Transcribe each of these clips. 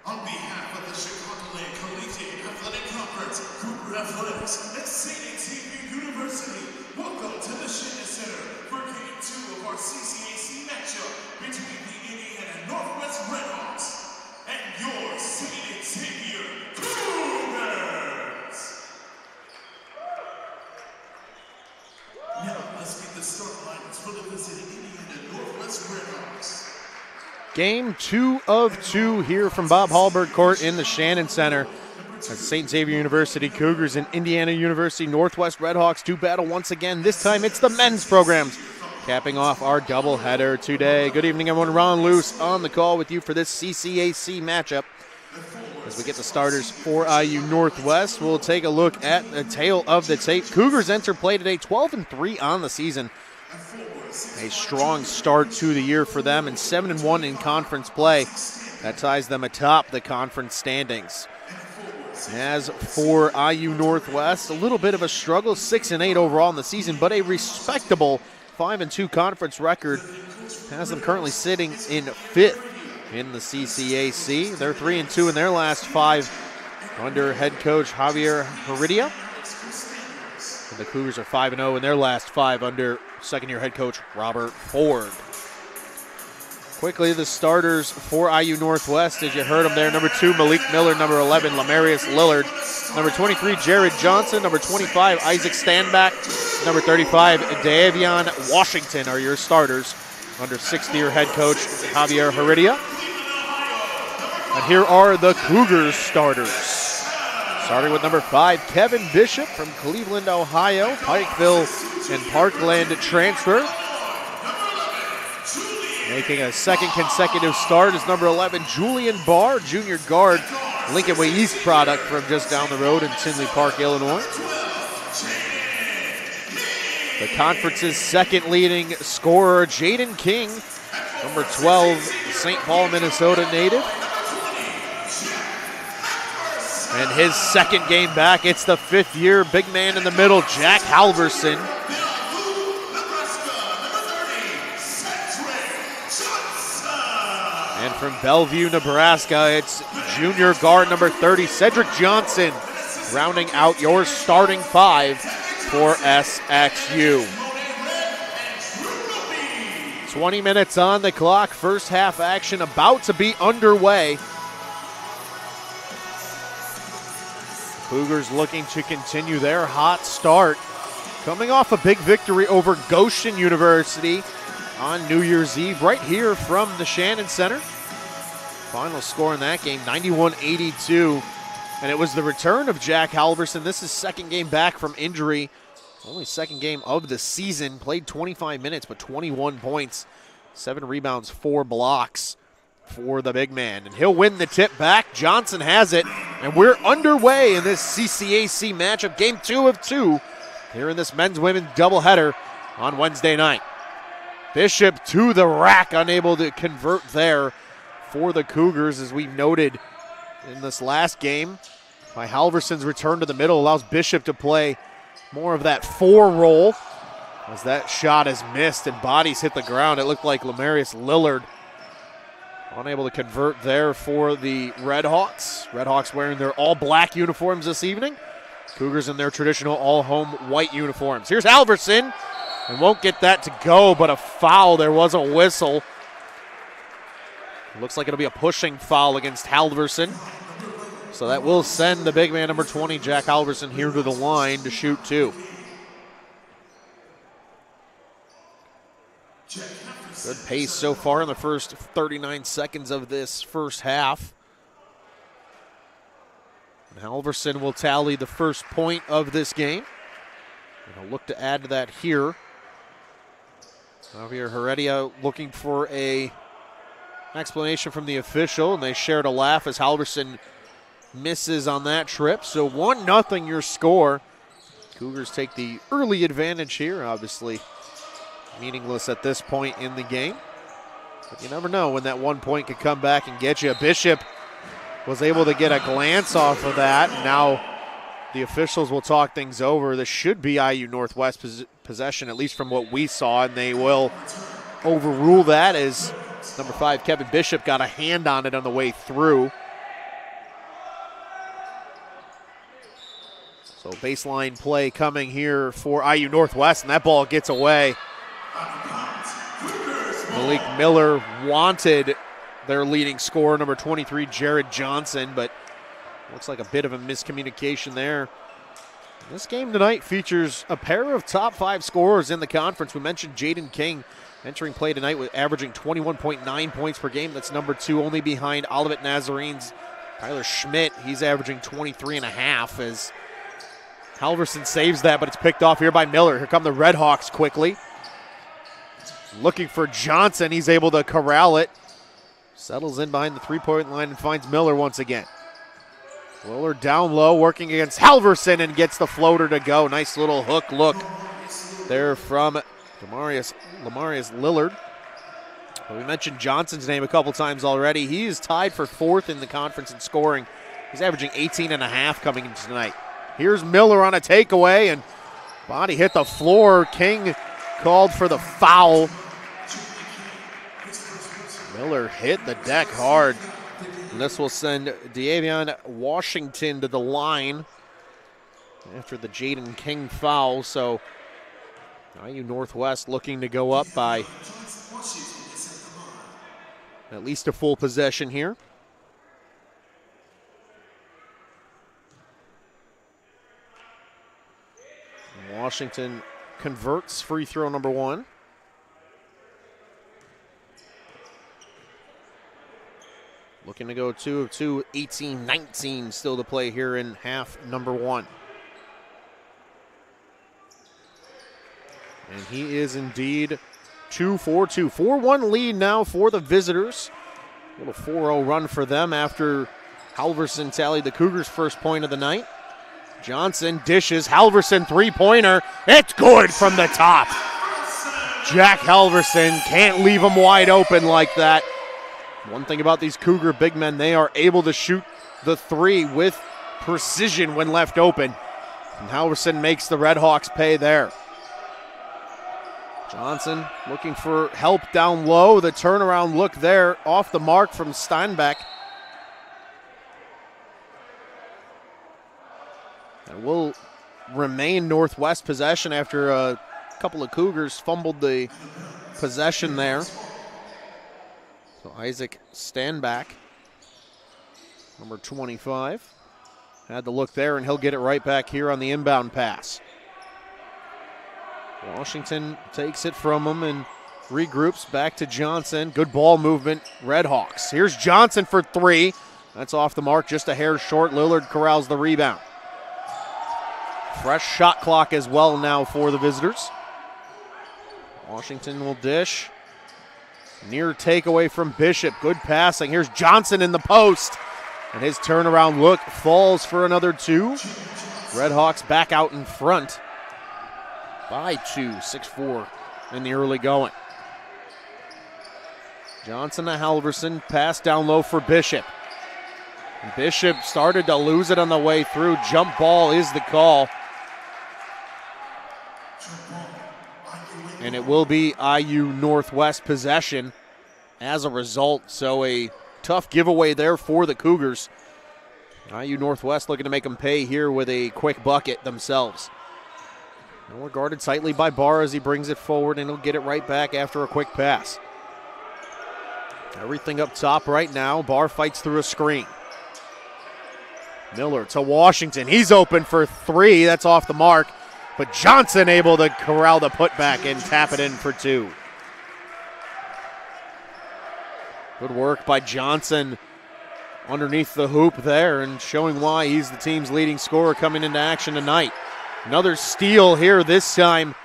On behalf of the Chicagoland Collegiate Athletic Conference, Cougar Athletics, and St. Xavier University, welcome to the Shannon Center for Game 2 of our CCAC matchup between the Indiana Northwest Redhawks and your St. Xavier Cougars. Now let's get the start lines for the visiting Indiana Northwest Redhawks. Game 2 of 2 here from Bob Hallberg Court in the Shannon Center. As St. Xavier University Cougars and Indiana University Northwest Redhawks do battle once again. This time it's the men's programs capping off our doubleheader today. Good evening, everyone. Ron Luce on the call with you for this CCAC matchup. As we get the starters for IU Northwest, we'll take a look at the tale of the tape. Cougars enter play today 12-3 on the season. A strong start to the year for them, and 7-1 in conference play. That ties them atop the conference standings. As for IU Northwest, a little bit of a struggle, 6-8 overall in the season, but a respectable 5-2 conference record has them currently sitting in 5th in the CCAC. They're 3-2 in their last 5 under head coach Xavier Heredia. And the Cougars are 5-0 in their last 5 under second-year head coach Robert Ford. Quickly, the starters for IU Northwest, as you heard them there, number 2, Malik Miller, number 11, Lamarius Lillard, number 23, Jared Johnson, number 25, Isaac Standback, number 35, Davion Washington are your starters under sixth-year head coach Xavier Heredia. And here are the Cougars starters. Starting with number 5, Kevin Bishop from Cleveland, Ohio, Pikeville and Parkland transfer. Making a second consecutive start is number 11, Julian Barr, junior guard, Lincoln Way East product from just down the road in Tinley Park, Illinois. The conference's second leading scorer, Jaden King, number 12, St. Paul, Minnesota native. And his second game back, it's the 5th-year big man in the middle, Jack Halverson. And from Bellevue, Nebraska, it's junior guard number 30, Cedric Johnson, rounding out your starting 5 for SXU. 20 minutes on the clock, first half action about to be underway. Cougars looking to continue their hot start, coming off a big victory over Goshen University on New Year's Eve right here from the Shannon Center. Final score in that game, 91-82, and it was the return of Jack Halverson. This is second game back from injury, only second game of the season, played 25 minutes but 21 points, 7 rebounds, 4 blocks for the big man, and he'll win the tip back. Johnson has it, and we're underway in this CCAC matchup, game 2 of 2 here in this men's-women's doubleheader on Wednesday night. Bishop to the rack, unable to convert there for the Cougars, as we noted in this last game. By Halverson's return to the middle allows Bishop to play more of that 4 role, as that shot is missed and bodies hit the ground. It looked like Lamarius Lillard unable to convert there for the Redhawks. Redhawks wearing their all-black uniforms this evening. Cougars in their traditional all-home white uniforms. Here's Halverson, and won't get that to go, but a foul. There was a whistle. Looks like it'll be a pushing foul against Halverson. So that will send the big man, number 20, Jack Halverson, here to the line to shoot 2. Good pace so far in the first 39 seconds of this first half. And Halverson will tally the first point of this game. And he'll look to add to that here. Xavier Heredia looking for an explanation from the official, and they shared a laugh as Halverson misses on that trip. So 1-0 your score. Cougars take the early advantage here, obviously meaningless at this point in the game. But you never know when that 1 point could come back and get you. Bishop was able to get a glance off of that. Now the officials will talk things over. This should be IU Northwest possession, at least from what we saw, and they will overrule that as number 5, Kevin Bishop, got a hand on it on the way through. So baseline play coming here for IU Northwest, and that ball gets away. Malik Miller wanted their leading scorer, number 23, Jared Johnson, but looks like a bit of a miscommunication there. This game tonight features a pair of top 5 scorers in the conference. We mentioned Jaden King entering play tonight with averaging 21.9 points per game. That's number 2, only behind Olivet Nazarene's Tyler Schmidt. He's averaging 23.5 as Halverson saves that, but it's picked off here by Miller. Here come the Red Hawks quickly. Looking for Johnson. He's able to corral it. Settles in behind the three-point line and finds Miller once again. Willard down low, working against Halverson, and gets the floater to go. Nice little hook look there from Lamarius Lillard. Well, we mentioned Johnson's name a couple times already. He is tied for 4th in the conference in scoring. He's averaging 18.5 coming into tonight. Here's Miller on a takeaway, and body hit the floor. King called for the foul. Miller hit the deck hard. And this will send De'Avion Washington to the line after the Jaden King foul. So IU Northwest looking to go up by at least a full possession here. Washington converts free throw number 1. Looking to go 2 of 2, 18-19 still to play here in half number 1. And he is indeed 2 for 2. 4-1 lead now for the visitors. A little 4-0 run for them after Halverson tallied the Cougars' first point of the night. Johnson dishes, Halverson three-pointer. It's good from the top. Jack Halverson can't leave him wide open like that. One thing about these Cougar big men, they are able to shoot the 3 with precision when left open. And Halverson makes the Red Hawks pay there. Johnson looking for help down low. The turnaround look there off the mark from Steinbeck. And will remain Northwest possession after a couple of Cougars fumbled the possession there. So Isaac Steinbeck, number 25, had the look there, and he'll get it right back here on the inbound pass. Washington takes it from him and regroups back to Johnson. Good ball movement, Red Hawks. Here's Johnson for 3. That's off the mark, just a hair short. Lillard corrals the rebound. Fresh shot clock as well now for the visitors. Washington will dish. Near takeaway from Bishop. Good passing. Here's Johnson in the post. And his turnaround look falls for another 2. Red Hawks back out in front by 2, 6-4 in the early going. Johnson to Halverson. Pass down low for Bishop. Bishop started to lose it on the way through. Jump ball is the call. And it will be IU Northwest possession as a result. So a tough giveaway there for the Cougars. IU Northwest looking to make them pay here with a quick bucket themselves. And we're guarded tightly by Barr as he brings it forward, and he'll get it right back after a quick pass. Everything up top right now. Barr fights through a screen. Miller to Washington. He's open for 3. That's off the mark. But Johnson able to corral the putback and tap it in for 2. Good work by Johnson underneath the hoop there and showing why he's the team's leading scorer coming into action tonight. Another steal here this time.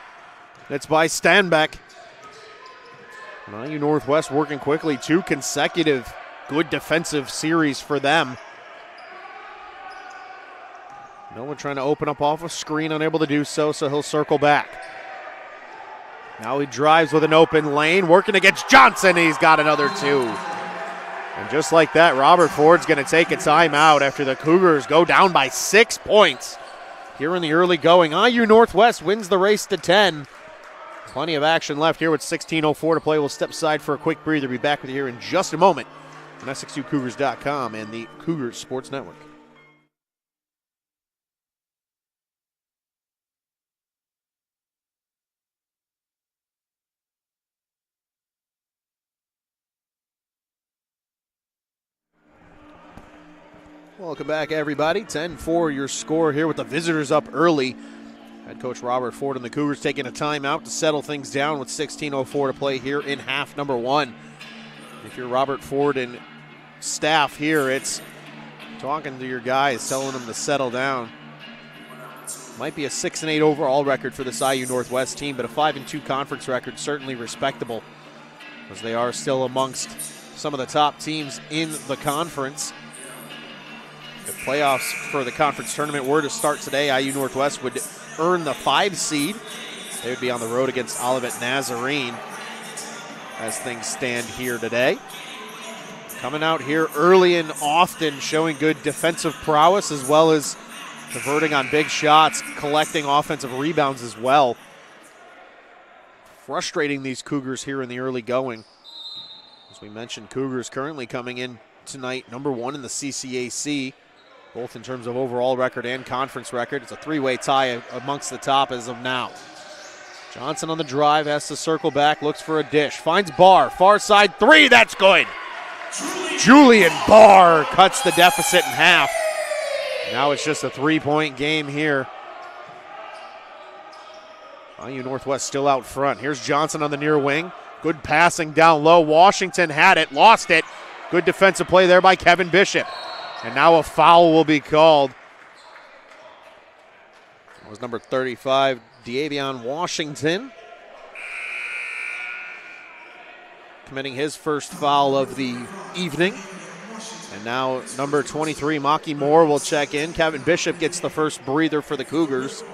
That's by Steinbeck. IU Northwest working quickly. 2 consecutive good defensive series for them. Miller trying to open up off a screen, unable to do so, so he'll circle back. Now he drives with an open lane, working against Johnson. He's got another 2. And just like that, Robert Ford's going to take a timeout after the Cougars go down by 6 points here in the early going. IU Northwest wins the race to 10. Plenty of action left here with 16:04 to play. We'll step aside for a quick breather. Be back with you here in just a moment on SX2Cougars.com and the Cougars Sports Network. Welcome back, everybody. 10-4 your score here with the visitors up early. Head coach Robert Ford and the Cougars taking a timeout to settle things down with 16:04 to play here in half number one. If you're Robert Ford and staff here, it's talking to your guys, telling them to settle down. Might be a 6-8 overall record for this IU Northwest team, but a 5-2 conference record, certainly respectable, as they are still amongst some of the top teams in the conference. If playoffs for the conference tournament were to start today, IU Northwest would earn the 5 seed. They would be on the road against Olivet Nazarene as things stand here today. Coming out here early and often, showing good defensive prowess as well as converting on big shots, collecting offensive rebounds as well. Frustrating these Cougars here in the early going. As we mentioned, Cougars currently coming in tonight, number 1 in the CCAC, both in terms of overall record and conference record. It's a 3-way tie amongst the top as of now. Johnson on the drive, has to circle back, looks for a dish, finds Barr, far side 3, that's good. Julian Barr cuts the deficit in half. Now it's just a 3-point game here. IU Northwest still out front. Here's Johnson on the near wing. Good passing down low. Washington had it, lost it. Good defensive play there by Kevin Bishop. And now a foul will be called. It was number 35, D'Avion Washington, committing his first foul of the evening. And now number 23, Maki Moore, will check in. Kevin Bishop gets the first breather for the Cougars.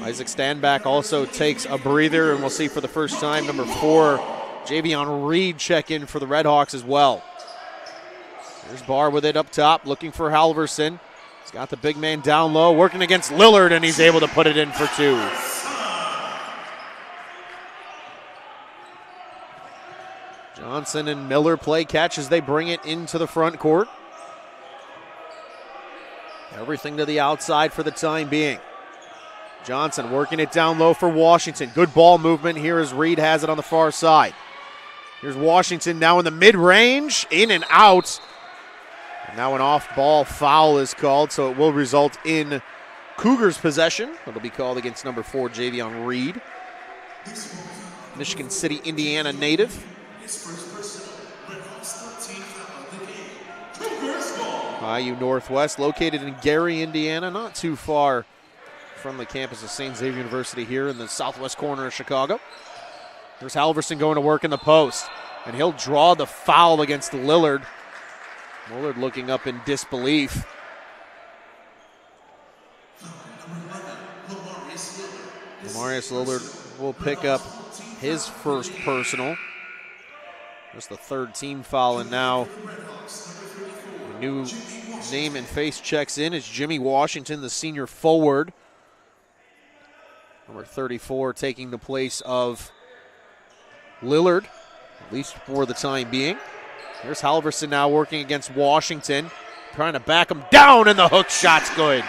Isaac Standback also takes a breather, and we'll see for the first time number 4, Javion Reed, check in for the Redhawks as well. There's Barr with it up top, looking for Halverson. He's got the big man down low, working against Lillard, and he's able to put it in for 2. Johnson and Miller play catch as they bring it into the front court. Everything to the outside for the time being. Johnson working it down low for Washington. Good ball movement here as Reed has it on the far side. Here's Washington now in the mid-range, in and out. And now an off-ball foul is called, so it will result in Cougars possession. It'll be called against number 4, Javion Reed. Michigan City, Indiana native. IU Northwest, located in Gary, Indiana, not too far from the campus of St. Xavier University here in the southwest corner of Chicago. There's Halverson going to work in the post, and he'll draw the foul against Lillard. Lillard looking up in disbelief. Lamarius Lillard will pick up his first personal. Just the third team foul, and now a new name and face checks in. It's Jimmy Washington, the senior forward. Number 34 taking the place of Lillard, at least for the time being. Here's Halverson now working against Washington, trying to back him down, and the hook shot's good.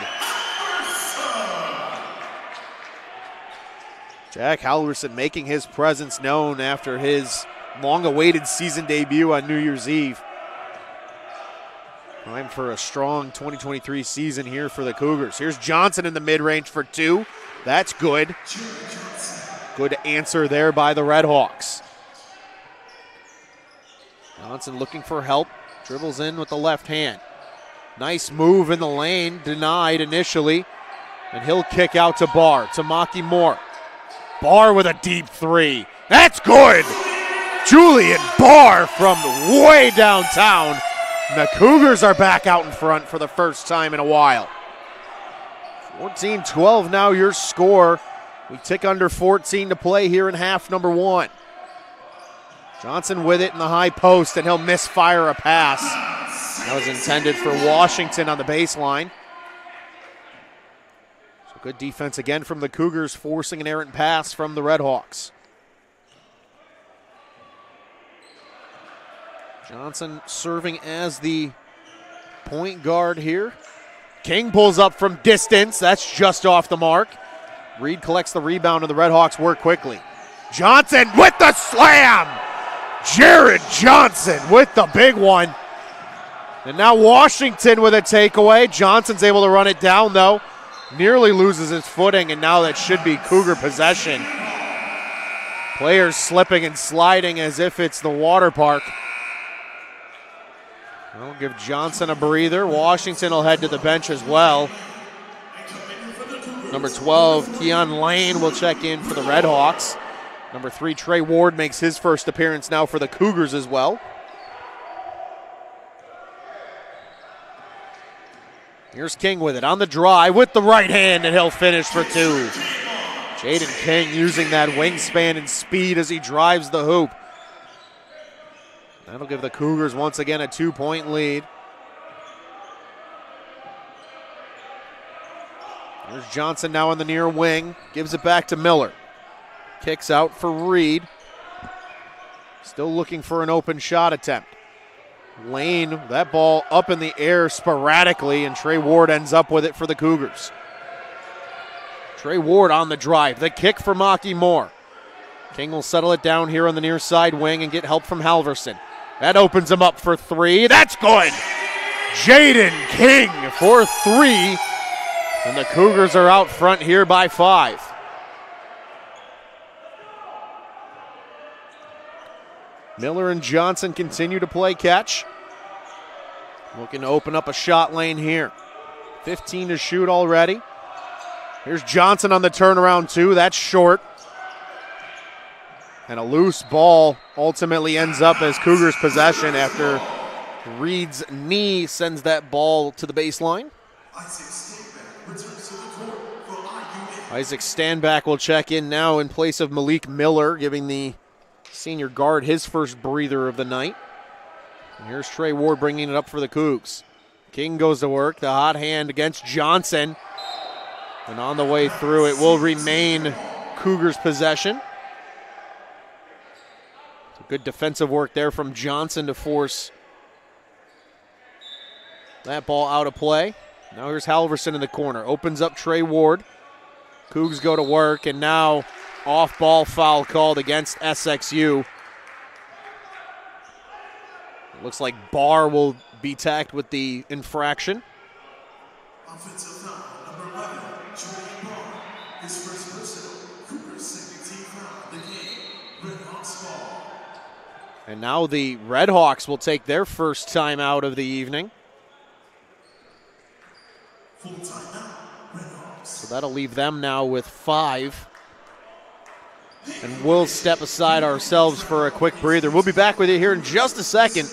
Jack Halverson making his presence known after his long-awaited season debut on New Year's Eve. Time for a strong 2023 season here for the Cougars. Here's Johnson in the mid-range for 2. That's good. Good answer there by the Redhawks. Johnson looking for help. Dribbles in with the left hand. Nice move in the lane. Denied initially. And he'll kick out to Barr, to Maki Moore. Barr with a deep 3. That's good! Julian Barr from way downtown. And the Cougars are back out in front for the first time in a while. 14-12 now your score. We tick under 14 to play here in half number 1. Johnson with it in the high post, and he'll misfire a pass. That was intended for Washington on the baseline. So good defense again from the Cougars, forcing an errant pass from the Redhawks. Johnson serving as the point guard here. King pulls up from distance. That's just off the mark. Reed collects the rebound, and the Redhawks work quickly. Johnson with the slam! Jared Johnson with the big one. And now Washington with a takeaway. Johnson's able to run it down, though. Nearly loses his footing, and now that should be Cougar possession. Players slipping and sliding as if it's the water park. I'll give Johnson a breather. Washington will head to the bench as well. Number 12, Keon Lane will check in for the Red Hawks. Number 3, Trey Ward makes his first appearance now for the Cougars as well. Here's King with it on the drive with the right hand, and he'll finish for 2. Jaden King using that wingspan and speed as he drives the hoop. That'll give the Cougars once again a 2-point lead. There's Johnson now in the near wing. Gives it back to Miller. Kicks out for Reed. Still looking for an open shot attempt. Lane, that ball up in the air sporadically, and Trey Ward ends up with it for the Cougars. Trey Ward on the drive. The kick for Maki Moore. King will settle it down here on the near side wing and get help from Halverson. That opens him up for 3. That's good. Jaden King for 3. And the Cougars are out front here by 5. Miller and Johnson continue to play catch. Looking to open up a shot lane here. 15 to shoot already. Here's Johnson on the turnaround 2. That's short. And a loose ball ultimately ends up as Cougars possession after Reed's knee sends that ball to the baseline. Isaac Standback will check in now in place of Malik Miller, giving the senior guard his first breather of the night. And here's Trey Ward bringing it up for the Cougs. King goes to work, the hot hand against Johnson. And on the way through, it will remain Cougars possession. So good defensive work there from Johnson to force that ball out of play. Now here's Halverson in the corner. Opens up Trey Ward. Cougs go to work, and now off-ball foul called against SXU. It looks like Barr will be tacked with the infraction. Offensive foul, number 11, Julian Barr. His first personal, Cougars' second team foul of the game. Red Hawks ball. And now the Red Hawks will take their first time out of the evening. Full timeout, Red Hawks. So that'll leave them now with 5. And we'll step aside ourselves for a quick breather. We'll be back with you here in just a second.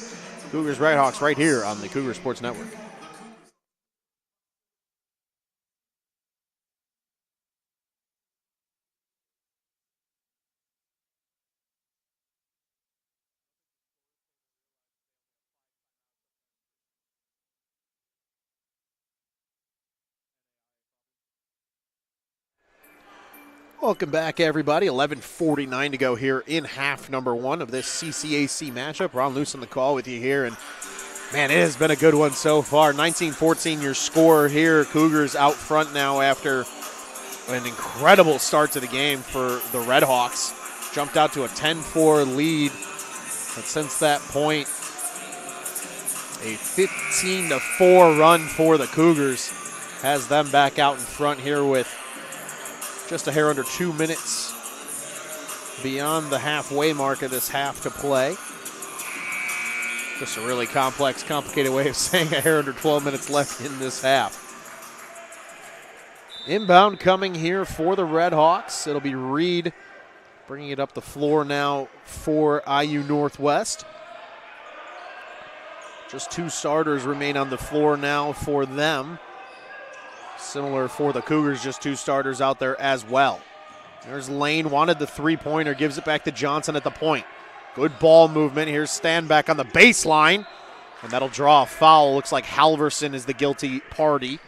Cougars Red Hawks right here on the Cougar Sports Network. Welcome back, everybody. 11:49 to go here in half number 1 of this CCAC matchup. Ron Luce on the call with you here, and man, it has been a good one so far. 19-14 your score here. Cougars out front now after an incredible start to the game for the Red Hawks. Jumped out to a 10-4 lead, but since that point, a 15-4 run for the Cougars has them back out in front here with just a hair under 2 minutes beyond the halfway mark of this half to play. Just a really complex, complicated way of saying a hair under 12 minutes left in this half. Inbound coming here for the Red Hawks. It'll be Reed bringing it up the floor now for IU Northwest. Just 2 starters remain on the floor now for them. Similar for the Cougars, just 2 starters out there as well. There's Lane, wanted the 3-pointer, gives it back to Johnson at the point. Good ball movement. Here's Standback on the baseline, and that'll draw a foul. Looks like Halverson is the guilty party.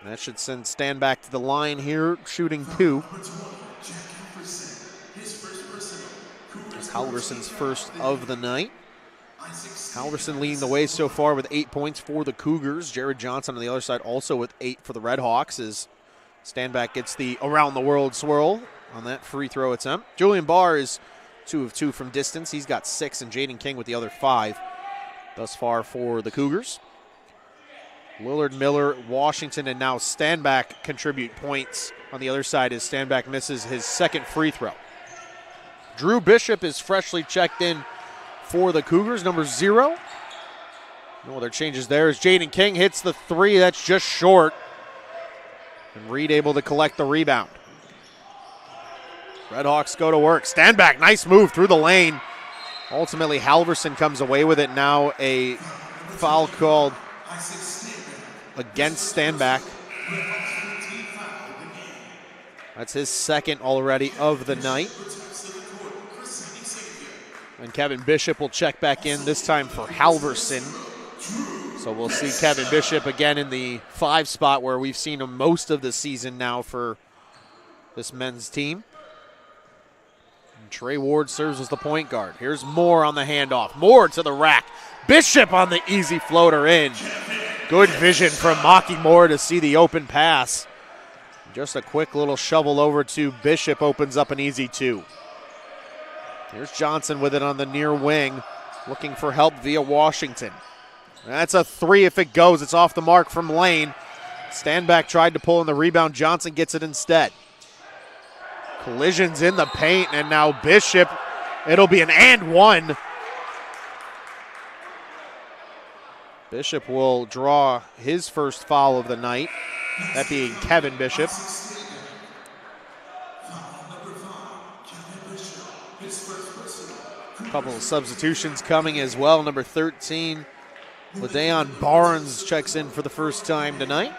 That should send Standback to the line here, shooting 2. It's Halverson's first of the night. Halverson leading the way so far with 8 points for the Cougars. Jared Johnson on the other side also with 8 for the Red Hawks as Standback gets the around-the-world swirl on that free throw attempt. Julian Barr is 2 of 2 from distance. He's got 6, and Jaden King with the other 5. thus far for the Cougars. Lillard, Miller, Washington, and now Stanback contribute points. On the other side as Stanback misses his second free throw. Drew Bishop is freshly checked in for the Cougars, number 0. No other changes there as Jaden King hits the 3. That's just short. And Reed able to collect the rebound. Redhawks go to work. Stanback, nice move through the lane. Ultimately, Halverson comes away with it. Now a foul called against Stanback. That's his second already of the night. And Kevin Bishop will check back in, this time for Halverson. So we'll see Kevin Bishop again in the 5 spot where we've seen him most of the season now for this men's team. And Trey Ward serves as the point guard. Here's Moore on the handoff. Moore to the rack. Bishop on the easy floater in. Good vision from Maki Moore to see the open pass. Just a quick little shovel over to Bishop opens up an easy 2. Here's Johnson with it on the near wing, looking for help via Washington. That's a 3 if it goes. It's off the mark from Lane. Stanback tried to pull in the rebound. Johnson gets it instead. Collisions in the paint, and now Bishop. It'll be an and 1. Bishop will draw his first foul of the night, that being Kevin Bishop. A couple of substitutions coming as well. Number 13, LaDayon Barnes checks in for the first time tonight.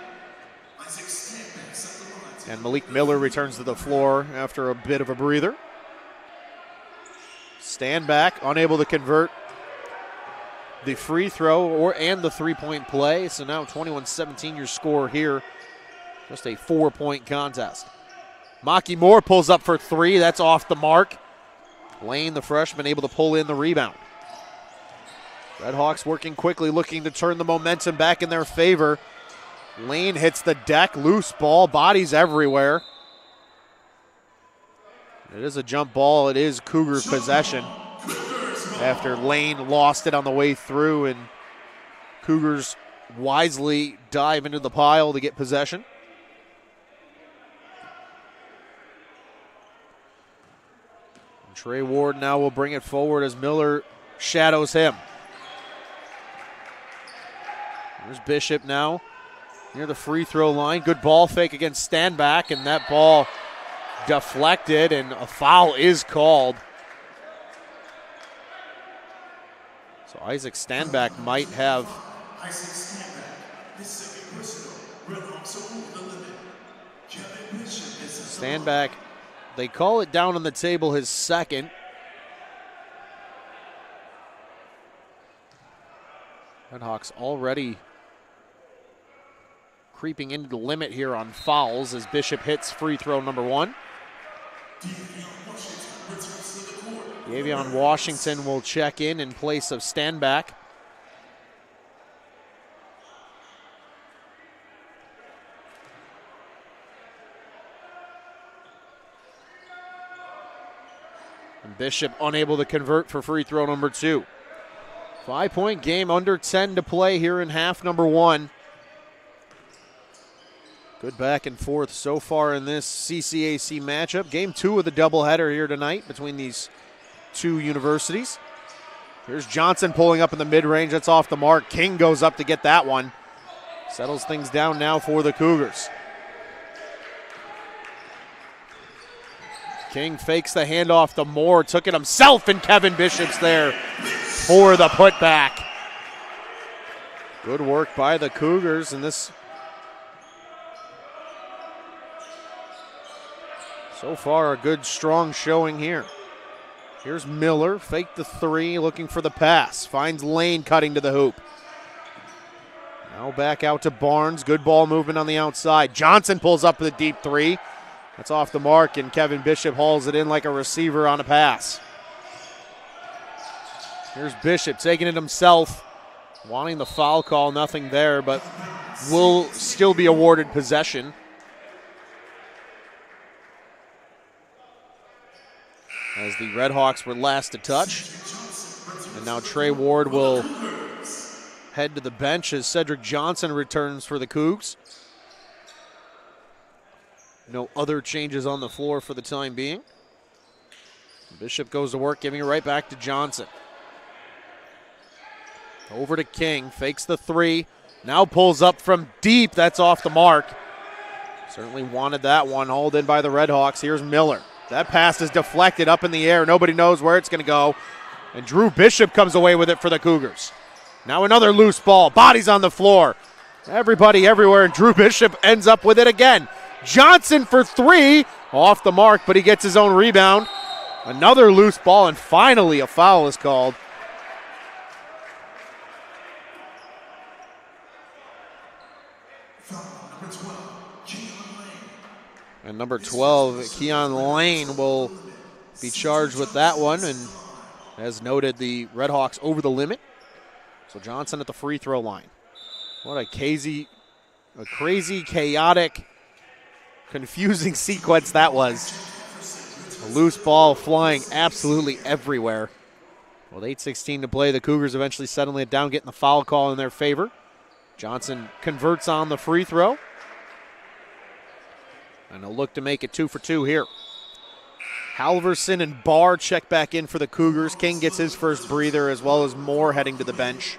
And Malik Miller returns to the floor after a bit of a breather. Stanback unable to convert the free throw and the 3-point play. So now 21-17 your score here. Just a 4-point contest. Maki Moore pulls up for 3. That's off the mark. Lane, the freshman, able to pull in the rebound. Redhawks working quickly, looking to turn the momentum back in their favor. Lane hits the deck, loose ball, bodies everywhere. It is a jump ball. It is Cougar possession after Lane lost it on the way through, and Cougars wisely dive into the pile to get possession. And Trey Ward now will bring it forward as Miller shadows him. There's Bishop now near the free throw line. Good ball fake against Stanback, and that ball deflected, and a foul is called. So Isaac Stanback might have Stanback. They call it down on the table, his second. Redhawks already creeping into the limit here on fouls as Bishop hits free throw number 1. Davion Washington will check in place of Stanback. And Bishop unable to convert for free throw number 2. 5-point game, under 10 to play here in half number 1. Good back and forth so far in this CCAC matchup. Game 2 of the doubleheader here tonight between these two universities. Here's Johnson pulling up in the mid-range. That's off the mark. King goes up to get that one. Settles things down now for the Cougars. King fakes the handoff to Moore. Took it himself, and Kevin Bishop's there for the putback. Good work by the Cougars, and this so far a good, strong showing here. Here's Miller, fake the 3, looking for the pass. Finds Lane cutting to the hoop. Now back out to Barnes. Good ball movement on the outside. Johnson pulls up with a deep 3. That's off the mark, and Kevin Bishop hauls it in like a receiver on a pass. Here's Bishop taking it himself, wanting the foul call. Nothing there, but will still be awarded possession. As the Redhawks were last to touch. And now Trey Ward will head to the bench as Cedric Johnson returns for the Cougs. No other changes on the floor for the time being. Bishop goes to work, giving it right back to Johnson. Over to King, fakes the three. Now pulls up from deep. That's off the mark. Certainly wanted that one, hauled in by the Redhawks. Here's Miller. That pass is deflected up in the air. Nobody knows where it's going to go. And Drew Bishop comes away with it for the Cougars. Now another loose ball. Bodies on the floor. Everybody everywhere, and Drew Bishop ends up with it again. Johnson for three. Off the mark, but he gets his own rebound. Another loose ball, and finally a foul is called. And number 12, Keon Lane, will be charged with that one. And as noted, the Redhawks over the limit. So Johnson at the free throw line. What a crazy, chaotic, confusing sequence that was. A loose ball flying absolutely everywhere. With 8:16 to play, the Cougars eventually settling it down, getting the foul call in their favor. Johnson converts on the free throw. And they'll look to make it 2 for 2 here. Halverson and Barr check back in for the Cougars. King gets his first breather, as well as Moore heading to the bench.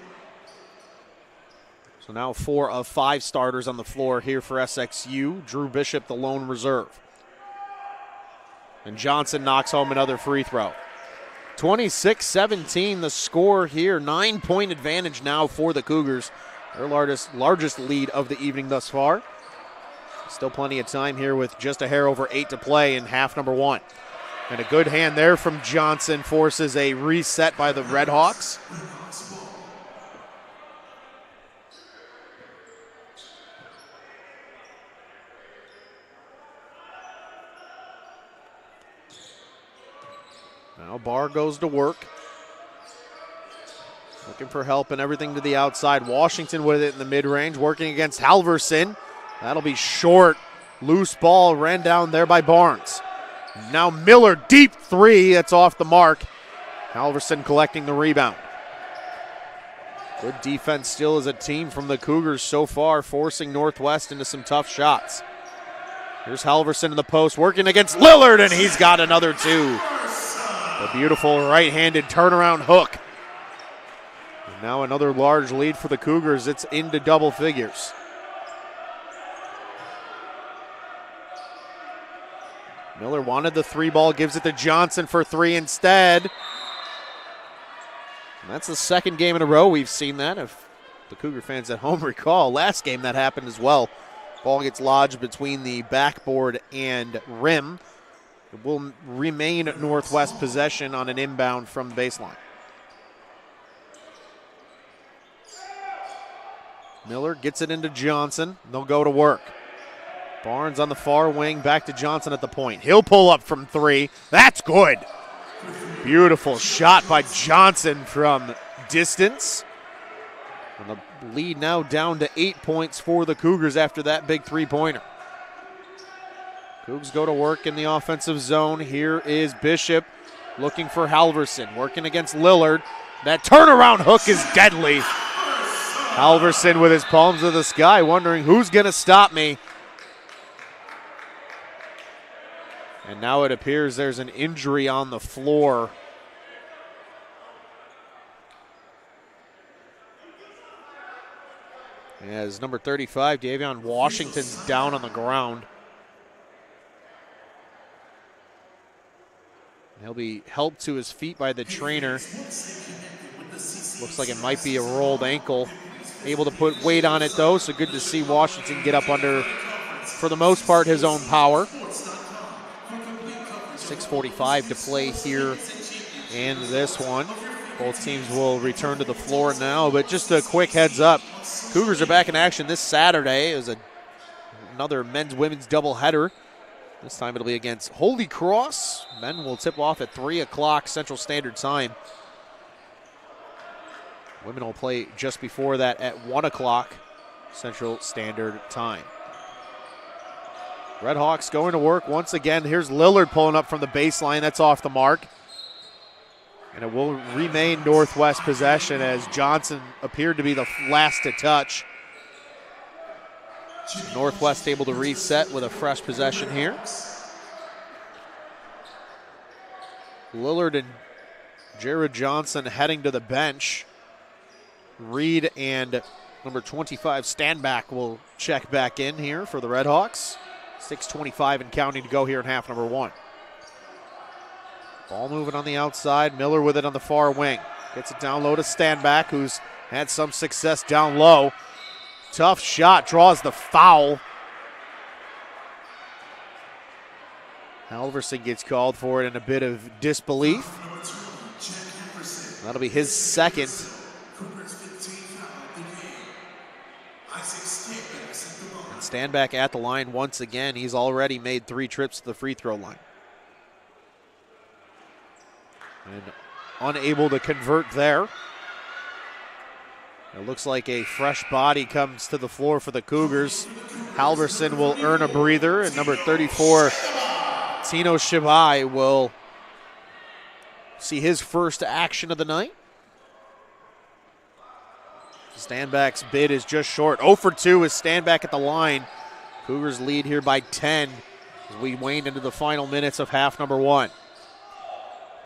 So now 4 of 5 starters on the floor here for SXU. Drew Bishop, the lone reserve. And Johnson knocks home another free throw. 26-17 the score here. 9-point advantage now for the Cougars. Their largest lead of the evening thus far. Still plenty of time here with just a hair over 8 to play in half number 1. And a good hand there from Johnson forces a reset by the Redhawks. Now Barr goes to work. Looking for help and everything to the outside. Washington with it in the mid-range, working against Halverson. That'll be short. Loose ball ran down there by Barnes. Now Miller, deep three. That's off the mark. Halverson collecting the rebound. Good defense still as a team from the Cougars so far, forcing Northwest into some tough shots. Here's Halverson in the post, working against Lillard, and he's got another two. A beautiful right-handed turnaround hook. And now another large lead for the Cougars. It's into double figures. Miller wanted the three ball, gives it to Johnson for three instead. And that's the second game in a row we've seen that. If the Cougar fans at home recall, last game that happened as well. Ball gets lodged between the backboard and rim. It will remain Northwest possession on an inbound from the baseline. Miller gets it into Johnson. They'll go to work. Barnes on the far wing, back to Johnson at the point. He'll pull up from three. That's good. Beautiful shot by Johnson from distance. And the lead now down to 8 points for the Cougars after that big three-pointer. Cougs go to work in the offensive zone. Here is Bishop looking for Halverson, working against Lillard. That turnaround hook is deadly. Halverson with his palms to the sky, wondering who's going to stop me. And now it appears there's an injury on the floor. As number 35, Davion Washington's down on the ground. He'll be helped to his feet by the trainer. Looks like it might be a rolled ankle. Able to put weight on it though, so good to see Washington get up under, for the most part, his own power. 6:45 to play here in this one. Both teams will return to the floor now, but just a quick heads up. Cougars are back in action this Saturday. It was another men's-women's doubleheader. This time it'll be against Holy Cross. Men will tip off at 3 o'clock Central Standard Time. Women will play just before that at 1 o'clock Central Standard Time. Redhawks going to work once again. Here's Lillard pulling up from the baseline. That's off the mark. And it will remain Northwest possession as Johnson appeared to be the last to touch. Northwest able to reset with a fresh possession here. Lillard and Jared Johnson heading to the bench. Reed and number 25 Standback will check back in here for the Redhawks. 6:25 and counting to go here in half number one. Ball moving on the outside. Miller with it on the far wing. Gets it down low to Standback, who's had some success down low. Tough shot, draws the foul. Halverson gets called for it in a bit of disbelief. That'll be his second. And Standback at the line once again. He's already made 3 trips to the free throw line. And unable to convert there. It looks like a fresh body comes to the floor for the Cougars. Halverson will earn a breather, and number 34, Tino Shibai, will see his first action of the night. Standback's bid is just short. 0 for 2 is Standback at the line. Cougars lead here by 10 as we wane into the final minutes of half number one.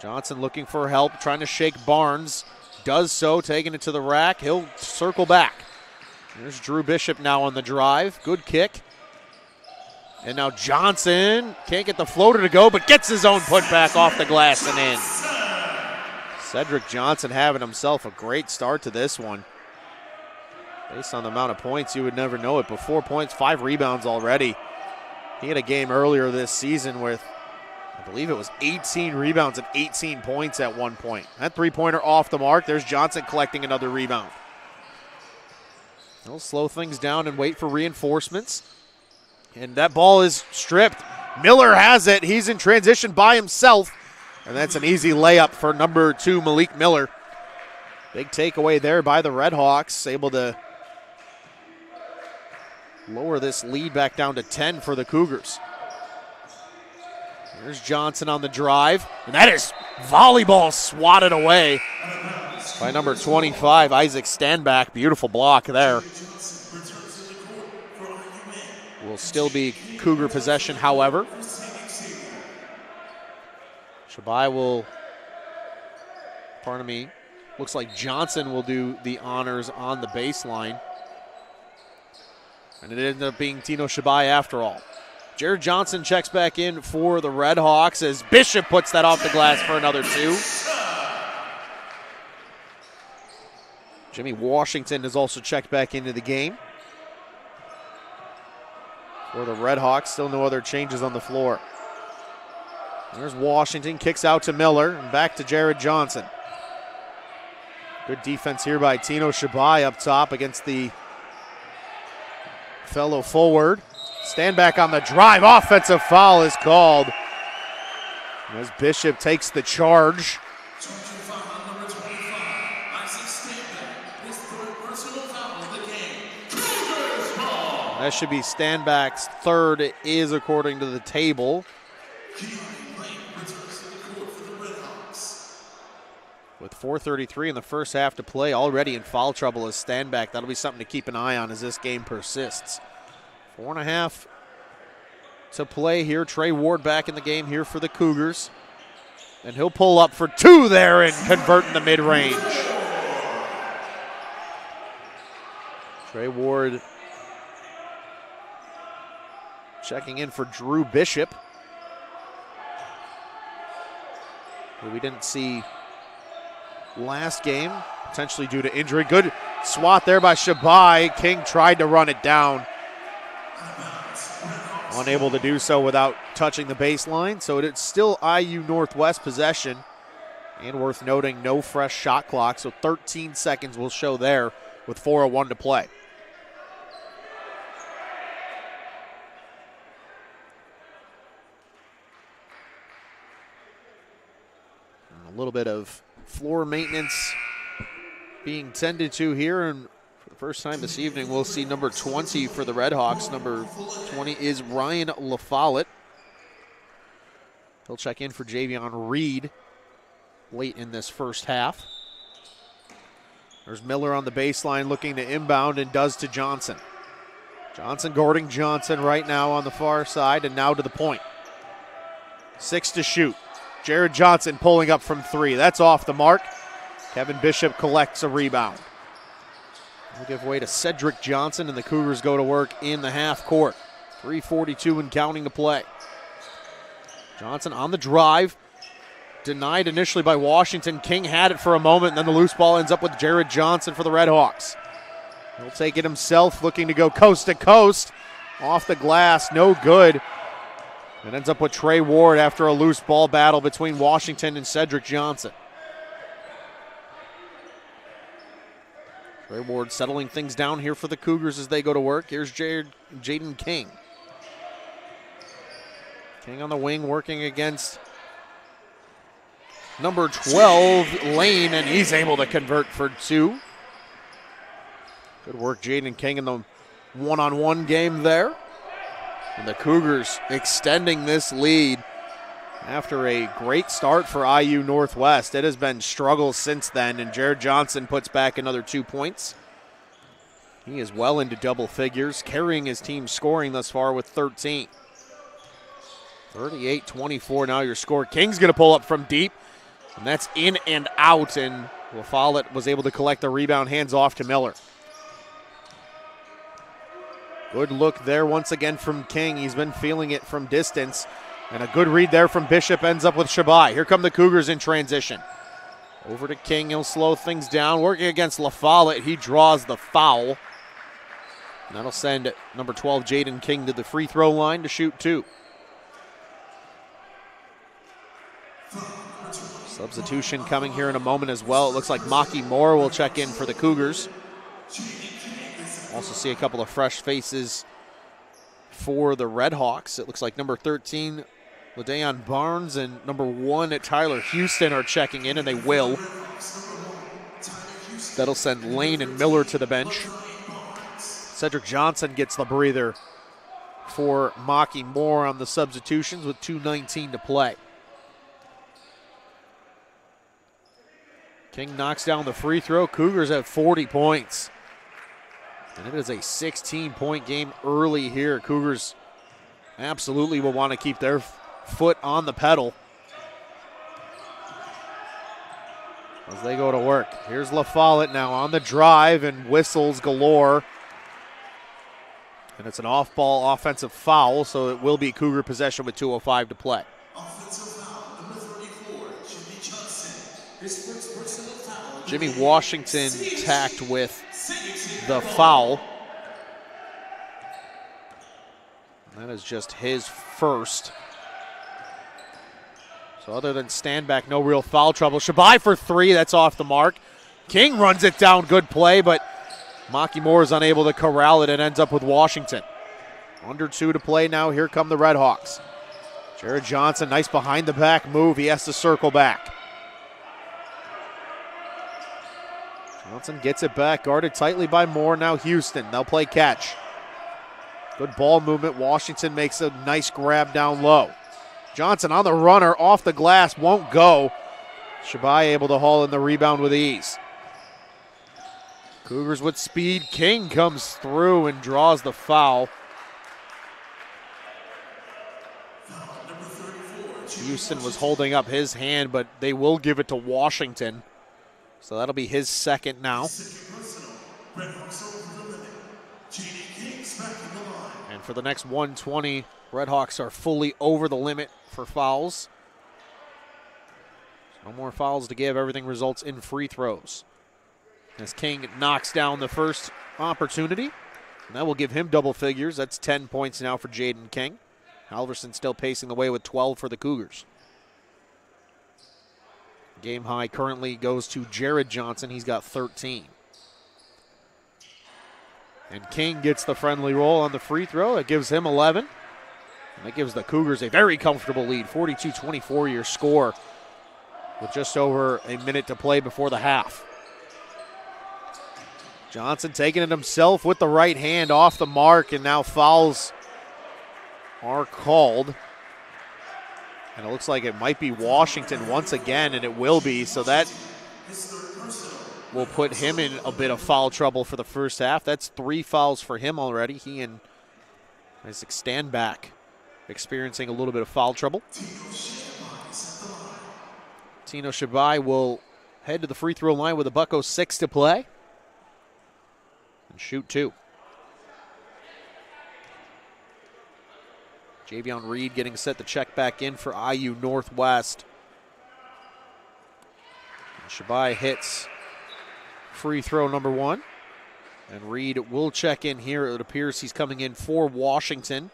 Johnson looking for help, trying to shake Barnes. Does so, taking it to the rack. He'll circle back. There's Drew Bishop now on the drive. Good kick. And now Johnson can't get the floater to go, but gets his own putback off the glass and in. Cedric Johnson having himself a great start to this one. Based on the amount of points, you would never know it, but 4 points, 5 rebounds already. He had a game earlier this season with, I believe it was 18 rebounds and 18 points at one point. That three-pointer off the mark. There's Johnson collecting another rebound. He'll slow things down and wait for reinforcements. And that ball is stripped. Miller has it. He's in transition by himself. And that's an easy layup for number 2, Malik Miller. Big takeaway there by the Redhawks. Able to lower this lead back down to 10 for the Cougars. There's Johnson on the drive, and that is volleyball swatted away by number 25, Isaac Standback. Beautiful block there. Will still be Cougar possession, however. Shabai will, looks like Johnson will do the honors on the baseline. And it ended up being Tino Shabai after all. Jared Johnson checks back in for the Redhawks as Bishop puts that off the glass for another 2. Jimmy Washington has also checked back into the game for the Redhawks. Still no other changes on the floor. There's Washington, kicks out to Miller, and back to Jared Johnson. Good defense here by Tino Shabai up top against the fellow forward. Standback on the drive. Offensive foul is called as Bishop takes the charge. That should be Standback's third. It is according to the table. With 4:33 in the first half to play, already in foul trouble is Standback. That'll be something to keep an eye on as this game persists. 4.5 to play here. Trey Ward back in the game here for the Cougars. And he'll pull up for 2 there and convert in the mid-range. Trey Ward checking in for Drew Bishop, who we didn't see last game, potentially due to injury. Good swat there by Shabai. King tried to run it down. Unable to do so without touching the baseline, so it's still IU Northwest possession. And worth noting, no fresh shot clock, so 13 seconds will show there with 4:01 to play. And a little bit of floor maintenance being tended to here, and for the first time this evening, we'll see number 20 for the Redhawks. Number 20 is Ryan LaFollette. He'll check in for Javion Reed. late in this first half. There's Miller on the baseline looking to inbound and does to Johnson. Johnson guarding Johnson right now on the far side and now to the point. 6 to shoot. Jared Johnson pulling up from 3. That's off the mark. Kevin Bishop collects a rebound. We'll give way to Cedric Johnson, and the Cougars go to work in the half court. 3:42 and counting to play. Johnson on the drive. Denied initially by Washington. King had it for a moment, and then the loose ball ends up with Jared Johnson for the Redhawks. He'll take it himself, looking to go coast to coast. Off the glass, no good. It ends up with Trey Ward after a loose ball battle between Washington and Cedric Johnson. Trey Ward settling things down here for the Cougars as they go to work. Here's Jaden King. King on the wing working against number 12, Lane, and he's able to convert for 2. Good work, Jaden King, in the one-on-one game there. And the Cougars extending this lead after a great start for IU Northwest. It has been struggles since then, and Jared Johnson puts back another 2 points. He is well into double figures, carrying his team scoring thus far with 13. 38-24 now your score. King's going to pull up from deep, and that's in and out, and LaFollette was able to collect the rebound, hands off to Miller. Good look there once again from King. He's been feeling it from distance. And a good read there from Bishop ends up with Shabai. Here come the Cougars in transition. Over to King. He'll slow things down. Working against LaFollette. He draws the foul. And that'll send number 12, Jaden King, to the free throw line to shoot 2. Substitution coming here in a moment as well. It looks like Maki Moore will check in for the Cougars. Also see a couple of fresh faces for the Redhawks. It looks like number 13, LaDayon Barnes, and number 1 at Tyler Houston are checking in, and they will. That'll send Lane and Miller to the bench. Cedric Johnson gets the breather for Maki Moore on the substitutions with 2:19 to play. King knocks down the free throw. Cougars have 40 points. And it is a 16-point game early here. Cougars absolutely will want to keep their foot on the pedal as they go to work. Here's LaFollette now on the drive, and whistles galore. And it's an off-ball offensive foul, so it will be Cougar possession with 2:05 to play. Offensive foul, number 34, Jimmy Johnson. His first personal foul. Jimmy Washington tacked with the foul. That is just his first. So other than stand back, no real foul trouble. Shabai for 3, that's off the mark. King runs it down, good play, but Maki Moore is unable to corral it and ends up with Washington. Under 2 to play now, here come the Redhawks. Jared Johnson, nice behind the back move, he has to circle back. Johnson gets it back, guarded tightly by Moore. Now Houston, they'll play catch. Good ball movement. Washington makes a nice grab down low. Johnson on the runner, off the glass, won't go. Shabai able to haul in the rebound with ease. Cougars with speed. King comes through and draws the foul. Houston was holding up his hand, but they will give it to Washington. So that'll be his second now. And for the next 120, Redhawks are fully over the limit for fouls. No more fouls to give. Everything results in free throws. As King knocks down the first opportunity, and that will give him double figures. That's 10 points now for Jaden King. Halverson still pacing the way with 12 for the Cougars. Game high currently goes to Jared Johnson. He's got 13. And King gets the friendly roll on the free throw. That gives him 11. And that gives the Cougars a very comfortable lead. 42-24 your score with just over a minute to play before the half. Johnson taking it himself with the right hand off the mark, and now fouls are called. And it looks like it might be Washington once again, and it will be. So that will put him in a bit of foul trouble for the first half. That's 3 fouls for him already. He and Isaac Standback experiencing a little bit of foul trouble. Tino Shabai will head to the free throw line with a $1.06 to play and shoot 2. Javion Reed getting set to check back in for IU Northwest. And Shabai hits free throw number 1. And Reed will check in here. It appears he's coming in for Washington.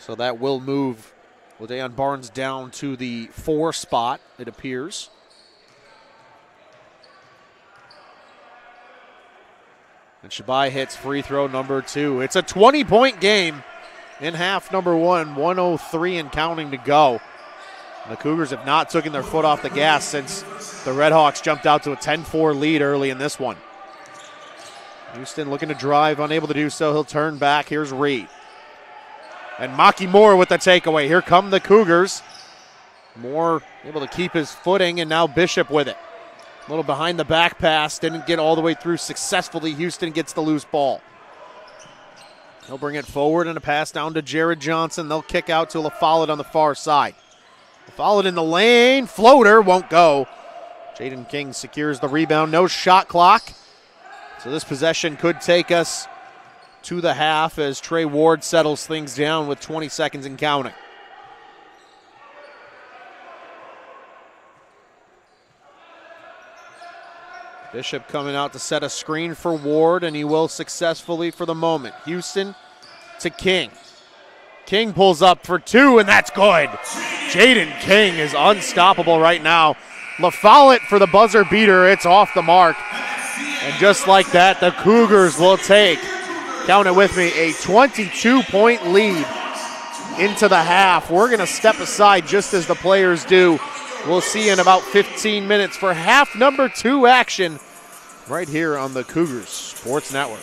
So that will move LaDayon Barnes down to the 4 spot, it appears. And Shabai hits free throw number 2. It's a 20-point game in half number 1, 1:03 and counting to go. The Cougars have not taken their foot off the gas since the Redhawks jumped out to a 10-4 lead early in this one. Houston looking to drive, unable to do so. He'll turn back. Here's Reed. And Maki Moore with the takeaway. Here come the Cougars. Moore able to keep his footing, and now Bishop with it. A little behind the back pass. Didn't get all the way through successfully. Houston gets the loose ball. He'll bring it forward and a pass down to Jared Johnson. They'll kick out to LaFollette on the far side. LaFollette in the lane. Floater won't go. Jaden King secures the rebound. No shot clock. So this possession could take us to the half as Trey Ward settles things down with 20 seconds and counting. Bishop coming out to set a screen for Ward, and he will successfully for the moment. Houston to King. King pulls up for 2, and that's good. Jaden King is unstoppable right now. LaFollette for the buzzer beater. It's off the mark. And just like that, the Cougars will take, count it with me, a 22-point lead into the half. We're going to step aside just as the players do. We'll see you in about 15 minutes for half number 2 action right here on the Cougars Sports Network.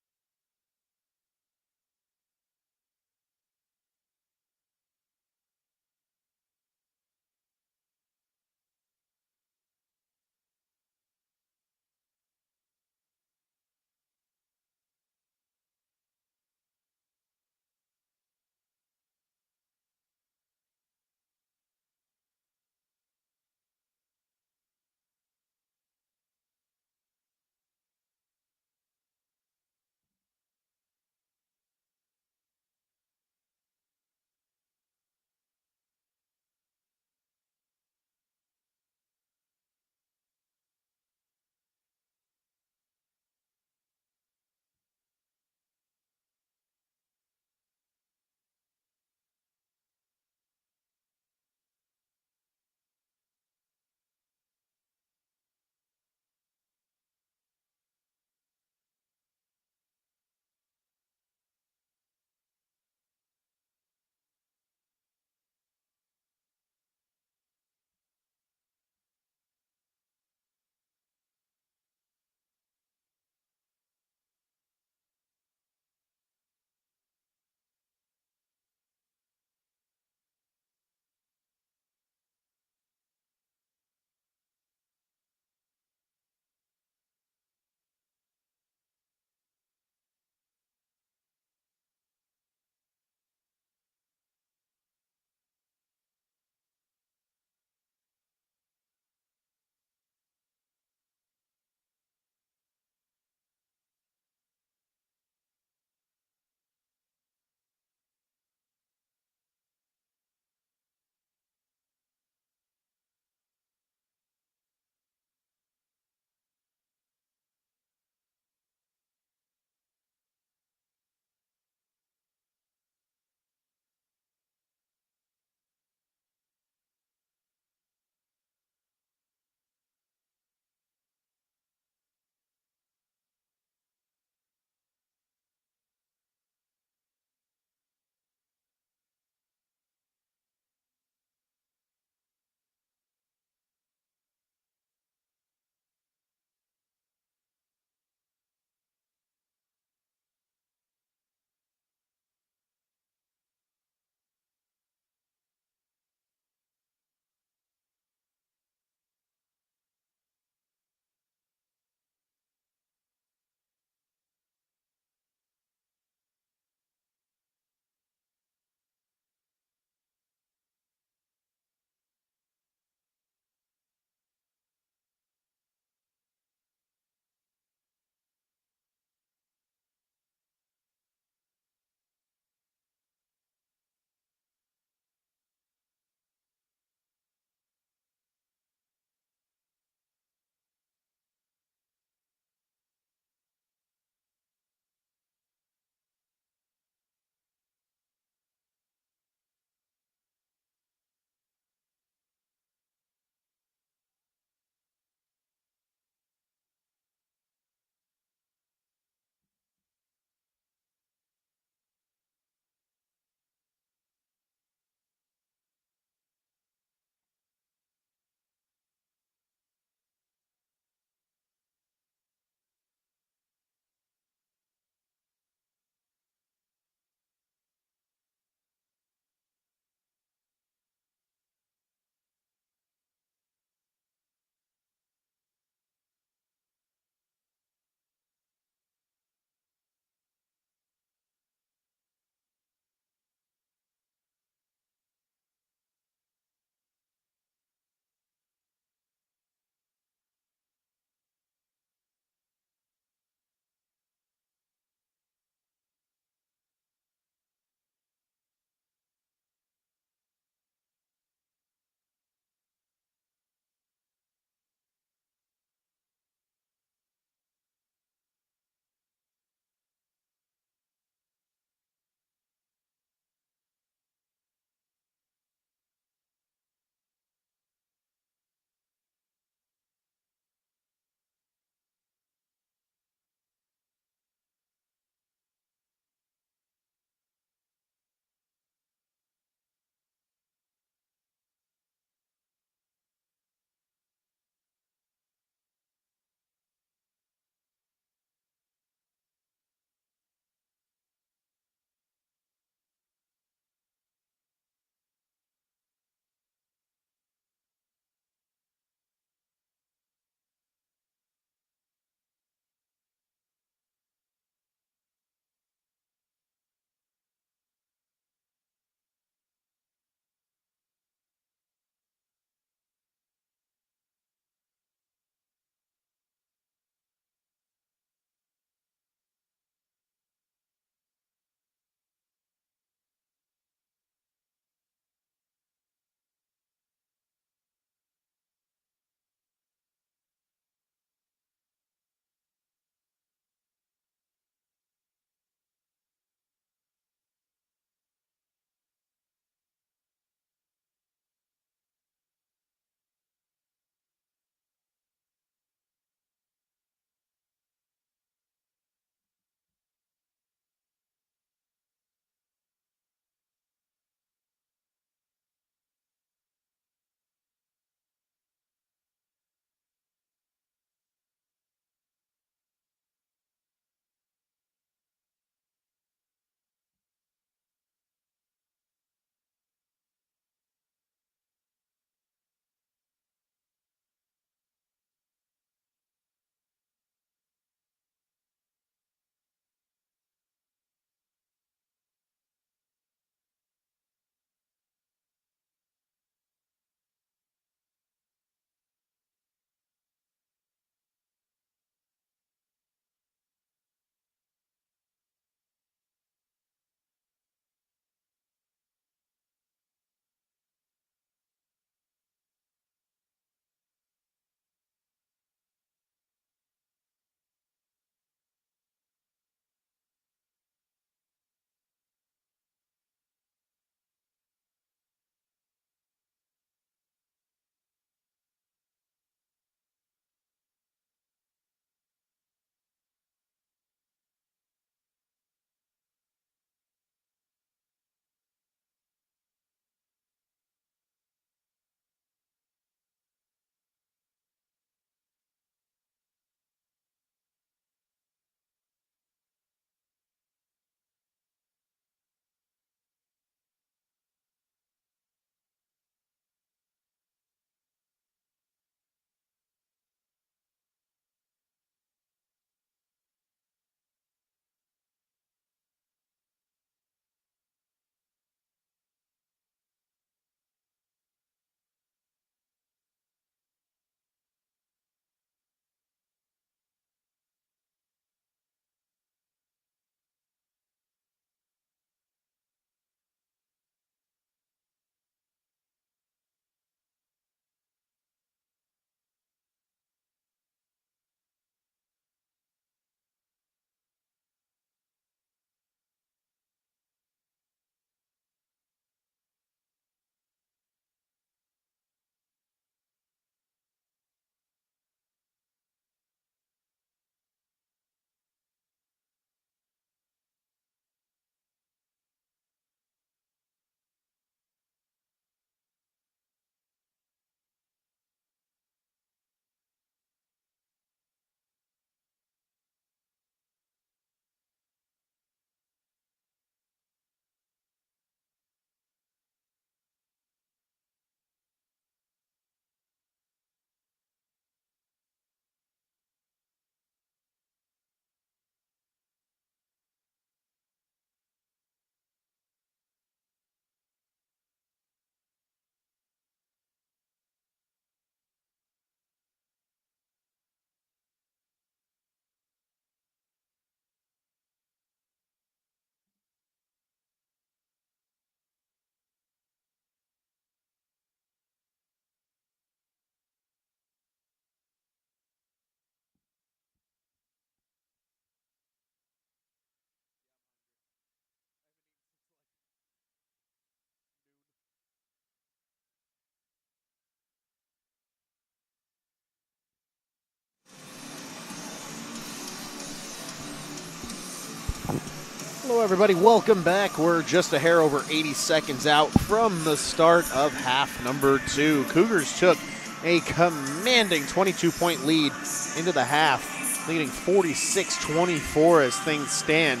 Hello everybody, welcome back. We're just a hair over 80 seconds out from the start of half number 2. Cougars took a commanding 22-point lead into the half, leading 46-24 as things stand.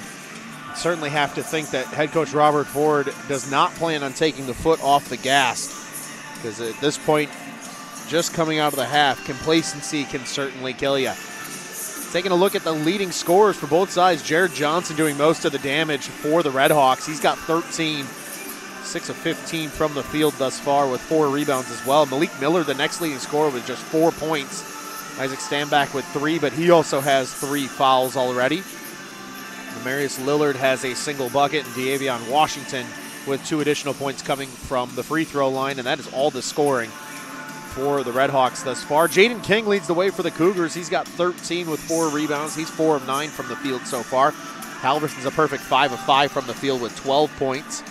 Certainly have to think that head coach Robert Ford does not plan on taking the foot off the gas, because at this point, just coming out of the half, complacency can certainly kill you. Taking a look at the leading scorers for both sides, Jared Johnson doing most of the damage for the Redhawks. He's got 13, 6 of 15 from the field thus far with 4 rebounds as well. Malik Miller, the next leading scorer, with just 4 points. Isaac Stanback with 3, but he also has 3 fouls already. Demarius Lillard has a single bucket, and De'Avion Washington with 2 additional points coming from the free throw line, and that is all the scoring for the Redhawks thus far. Jaden King leads the way for the Cougars. He's got 13 with 4 rebounds. He's 4 of 9 from the field so far. Halverson's a perfect 5 of 5 from the field with 12 points.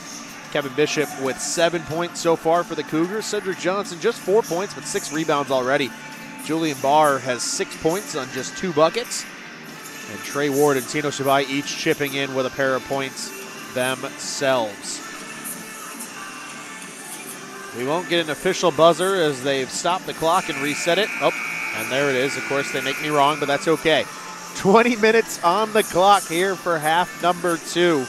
Kevin Bishop with 7 points so far for the Cougars. Cedric Johnson just 4 points but 6 rebounds already. Julian Barr has 6 points on just 2 buckets. And Trey Ward and Tino Shabai each chipping in with a pair of points themselves. We won't get an official buzzer as they've stopped the clock and reset it. Oh, and there it is. Of course, they make me wrong, but that's okay. 20 minutes on the clock here for half number 2.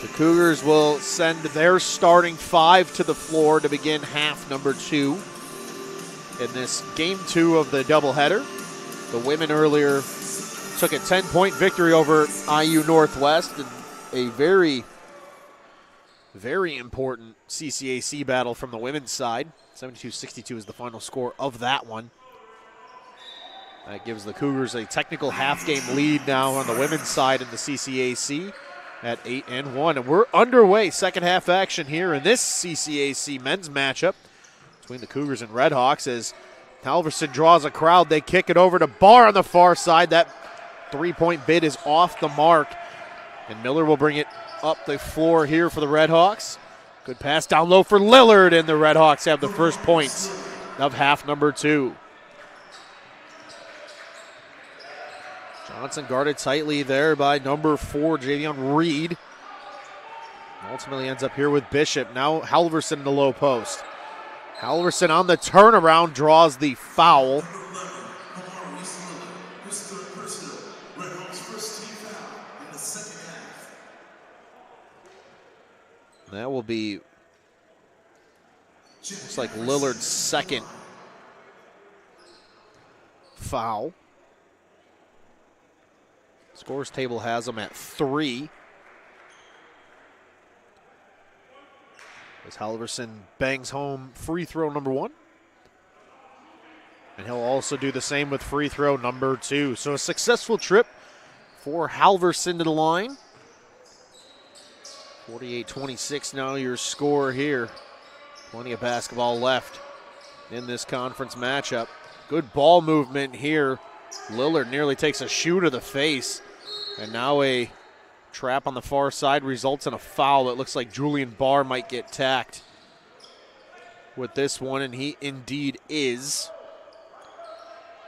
The Cougars will send their starting 5 to the floor to begin half number 2 in this game 2 of the doubleheader. The women earlier took a 10-point victory over IU Northwest in a very important CCAC battle from the women's side. 72-62 is the final score of that one. That gives the Cougars a technical half-game lead now on the women's side in the CCAC at 8-1. And we're underway, second half action here in this CCAC men's matchup between the Cougars and Redhawks as Halverson draws a crowd. They kick it over to Barr on the far side. That 3-point bid is off the mark. And Miller will bring it up the floor here for the Redhawks. Good pass down low for Lillard, and the Redhawks have the first points of half number 2. Johnson guarded tightly there by number 4, Javion Reed. Ultimately ends up here with Bishop. Now Halverson in the low post. Halverson on the turnaround draws the foul. That will be, looks like Lillard's second foul. Scores table has him at 3. As Halverson bangs home free throw number 1. And he'll also do the same with free throw number 2. So a successful trip for Halverson to the line. 48-26 now your score here. Plenty of basketball left in this conference matchup. Good ball movement here. Lillard nearly takes a shoe to the face. And now a trap on the far side results in a foul. It looks like Julian Barr might get tacked with this one, and he indeed is.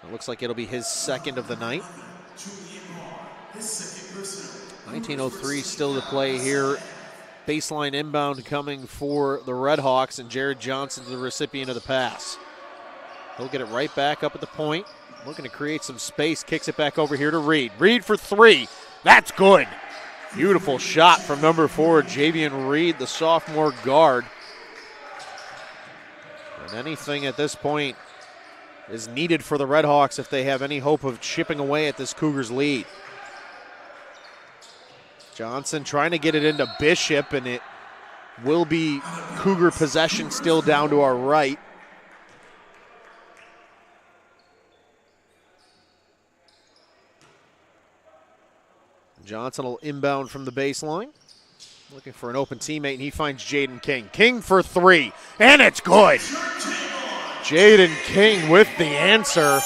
It looks like it'll be his second of the night. 19:03 still to play here. Baseline inbound coming for the Redhawks, and Jared Johnson, the recipient of the pass. He'll get it right back up at the point. Looking to create some space, kicks it back over here to Reed. Reed for 3. That's good. Beautiful shot from number 4, Javion Reed, the sophomore guard. And anything at this point is needed for the Redhawks if they have any hope of chipping away at this Cougars lead. Johnson trying to get it into Bishop, and it will be Cougar possession still down to our right. Johnson will inbound from the baseline. Looking for an open teammate, and he finds Jaden King. King for 3, and it's good. Jaden King with the answer.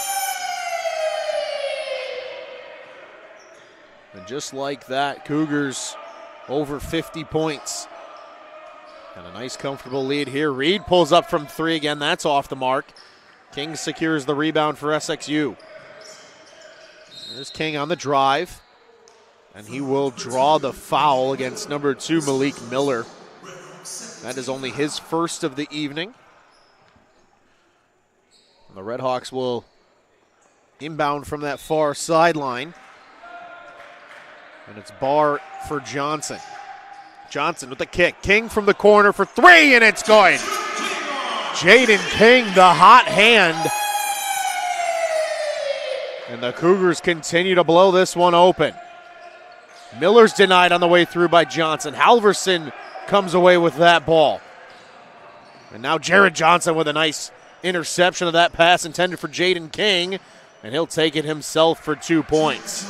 And just like that, Cougars over 50 points. And a nice comfortable lead here. Reed pulls up from 3 again. That's off the mark. King secures the rebound for SXU. There's King on the drive. And he will draw the foul against number 2, Malik Miller. That is only his first of the evening. And the Redhawks will inbound from that far sideline. And it's Barr for Johnson. Johnson with the kick. King from the corner for 3, and it's good. Jaden King, the hot hand. And the Cougars continue to blow this one open. Miller's denied on the way through by Johnson. Halverson comes away with that ball. And now Jared Johnson with a nice interception of that pass intended for Jaden King, and he'll take it himself for 2 points.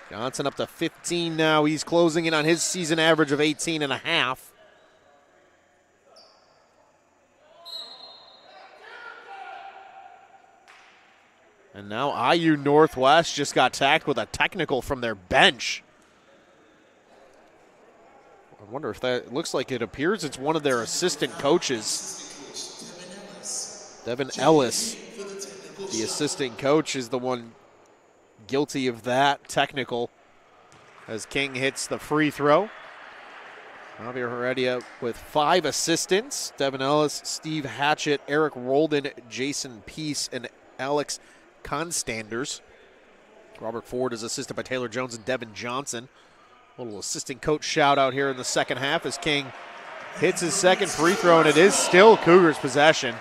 Johnson up to 15 now. He's closing in on his season average of 18 and a half. And now IU Northwest just got tacked with a technical from their bench. I wonder if that looks like it appears it's one of their assistant coaches. Devin Ellis, the assistant coach, is the one guilty of that technical as King hits the free throw. Javier Heredia with 5 assistants. Devin Ellis, Steve Hatchett, Eric Rolden, Jason Peace, and Alex Constanders. Robert Ford is assisted by Taylor Jones and Devin Johnson. A little assistant coach shout out here in the second half as King hits his second free throw, and it is still Cougars possession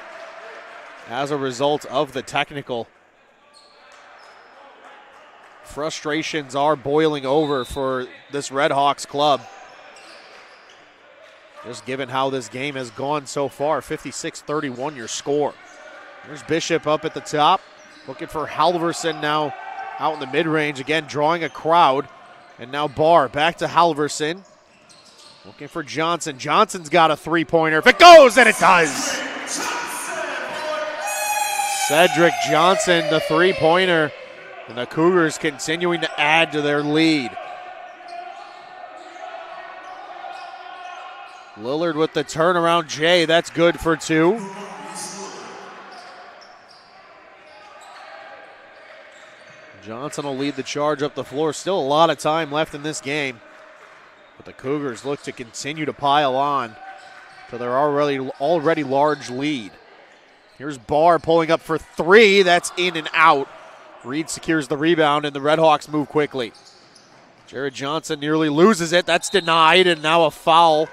as a result of the technical. Frustrations are boiling over for this Redhawks club. Just given how this game has gone so far, 56-31 your score. There's Bishop up at the top. Looking for Halverson now out in the mid-range. Again, drawing a crowd. And now Barr back to Halverson. Looking for Johnson. Johnson's got a three-pointer. If it goes, then it does. Cedric Johnson, the three-pointer. And the Cougars continuing to add to their lead. Lillard with the turnaround. Jay, that's good for 2. Johnson will lead the charge up the floor. Still a lot of time left in this game. But the Cougars look to continue to pile on to their already large lead. Here's Barr pulling up for 3. That's in and out. Reed secures the rebound, and the Redhawks move quickly. Jared Johnson nearly loses it. That's denied, and now a foul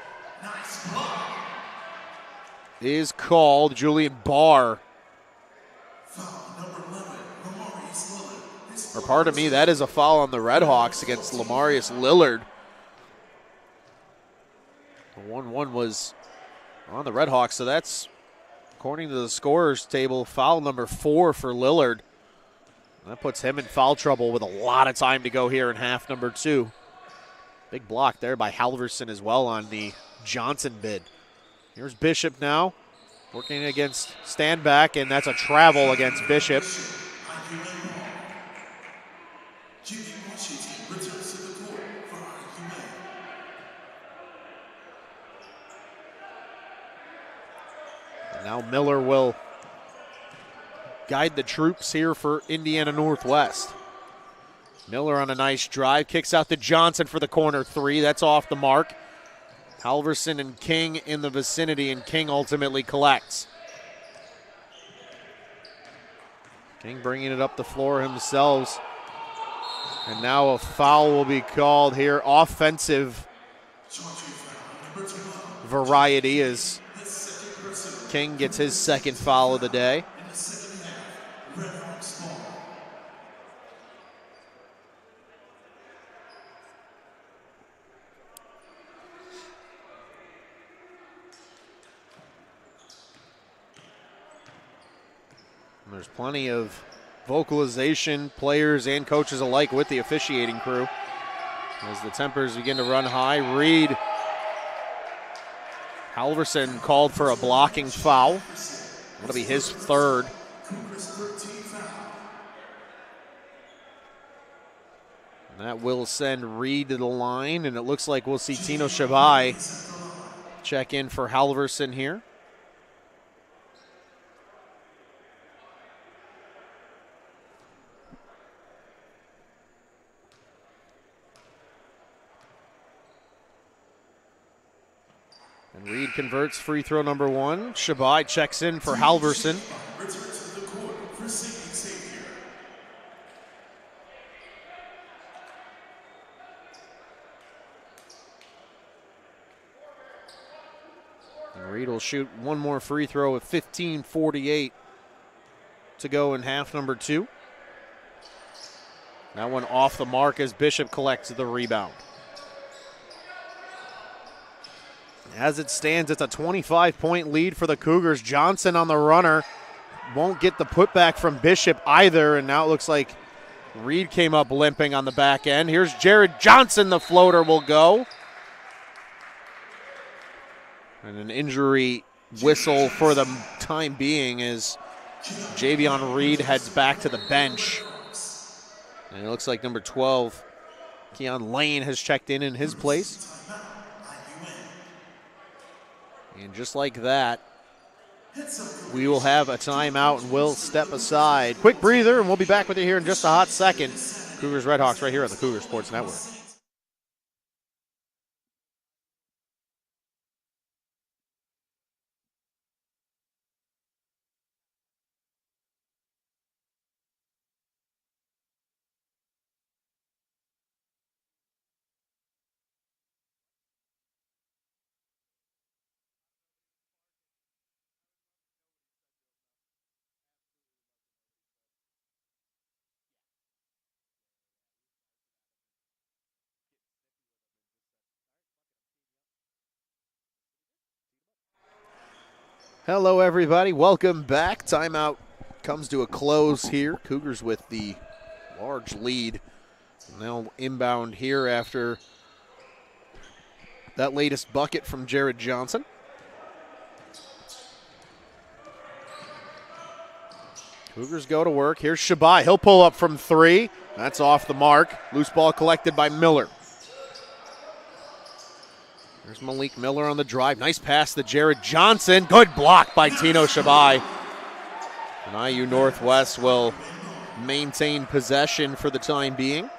is called. Julian Barr. Or pardon me, that is a foul on the Redhawks against Lamarius Lillard. The 1-1 was on the Redhawks, so that's, according to the scorers table, foul number 4 for Lillard. That puts him in foul trouble with a lot of time to go here in half number 2. Big block there by Halverson as well on the Johnson bid. Here's Bishop now, working against Standback, and that's a travel against Bishop. And now Miller will guide the troops here for Indiana Northwest. Miller on a nice drive, kicks out to Johnson for the corner 3. That's off the mark. Halverson and King in the vicinity, and King ultimately collects. King bringing it up the floor himself. And now a foul will be called here. Offensive variety as King gets his second foul of the day. And there's plenty of vocalization, players and coaches alike with the officiating crew as the tempers begin to run high. Reed, Halverson called for a blocking foul. That'll be his 3rd. And that will send Reed to the line, and it looks like we'll see Tino Shabai check in for Halverson here. Reed converts free throw number one. Shabai checks in for Halverson. Return to the court for Xavier. And Reed will shoot one more free throw with 15:48 to go in half number two. That one off the mark as Bishop collects the rebound. As it stands, it's a 25-point lead for the Cougars. Johnson on the runner. Won't get the putback from Bishop either, and now it looks like Reed came up limping on the back end. Here's Jared Johnson, the floater will go. And an injury whistle for the time being as Javion Reed heads back to the bench. And it looks like number 12, Keon Lane, has checked in his place. And just like that, we will have a timeout and we'll step aside. Quick breather, and we'll be back with you here in just a hot second. Cougars Redhawks right here on the Cougar Sports Network. Hello, everybody. Welcome back. Timeout comes to a close here. Cougars with the large lead. Now inbound here after that latest bucket from Jared Johnson. Cougars go to work. Here's Shabai. He'll pull up from three. That's off the mark. Loose ball collected by Miller. There's Malik Miller on the drive. Nice pass to Jared Johnson. Good block by Tino Shabai. And IU Northwest will maintain possession for the time being.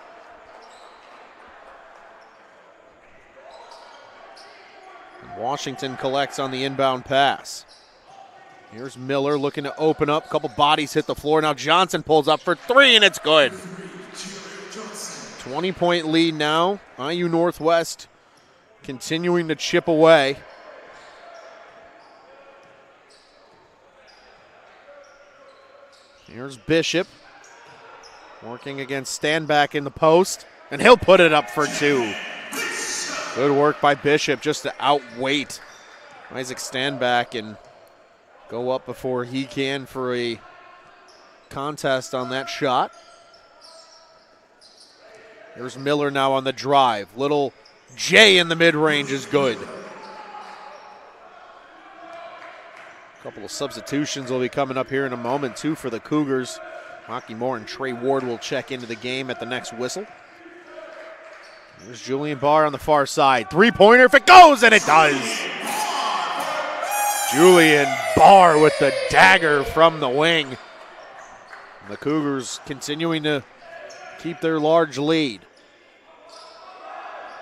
And Washington collects on the inbound pass. Here's Miller looking to open up. A couple bodies hit the floor. Now Johnson pulls up for three, and it's good. 20-point lead now. IU Northwest continuing to chip away. Here's Bishop working against Standback in the post, and he'll put it up for two. Good work by Bishop just to outweight Isaac Standback and go up before he can for a contest on that shot. Here's Miller now on the drive. Little J in the mid-range is good. A couple of substitutions will be coming up here in a moment, too, for the Cougars. Hockey Moore and Trey Ward will check into the game at the next whistle. There's Julian Barr on the far side. Three-pointer, if it goes, and it does. Julian Barr with the dagger from the wing. And the Cougars continuing to keep their large lead.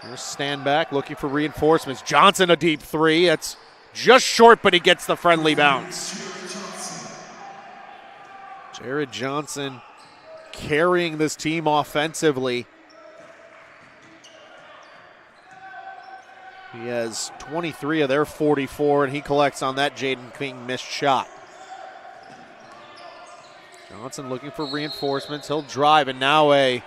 Here's Standback looking for reinforcements. Johnson a deep three. That's just short, but he gets the friendly bounce. Jared Johnson carrying this team offensively. He has 23 of their 44, and he collects on that Jaden King missed shot. Johnson looking for reinforcements. He'll drive, and now a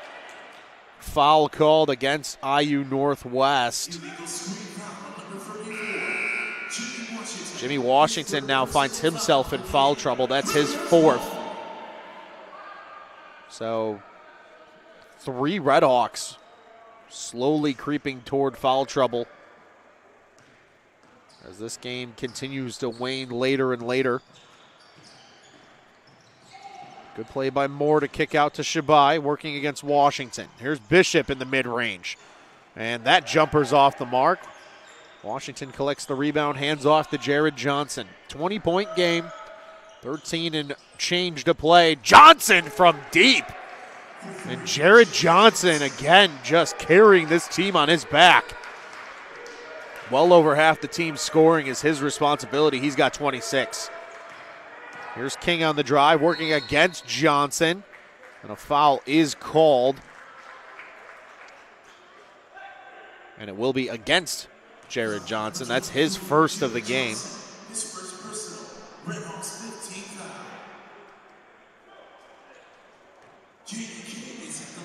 foul called against IU Northwest. Jimmy Washington now finds himself in foul trouble. That's his fourth. So 3 Redhawks slowly creeping toward foul trouble as this game continues to wane later and later. Good play by Moore to kick out to Shabai, working against Washington. Here's Bishop in the mid-range. And that jumper's off the mark. Washington collects the rebound, hands off to Jared Johnson. 20-point game, 13 and change to play. Johnson from deep. And Jared Johnson, again, just carrying this team on his back. Well over half the team's scoring is his responsibility. He's got 26. Here's King on the drive, working against Johnson. And a foul is called. And it will be against Jared Johnson. That's his first of the game. His first personal, Red Hawks 15 foul. Jaden King is at the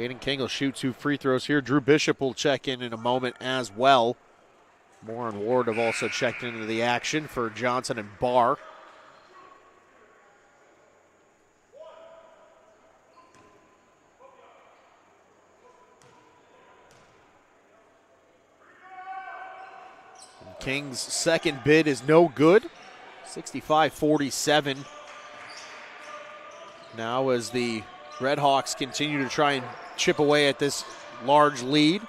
line. Jaden King will shoot 2 free throws here. Drew Bishop will check in a moment as well. Moore and Ward have also checked into the action for Johnson and Barr. King's second bid is no good. 65-47. Now as the Red Hawks continue to try and chip away at this large lead.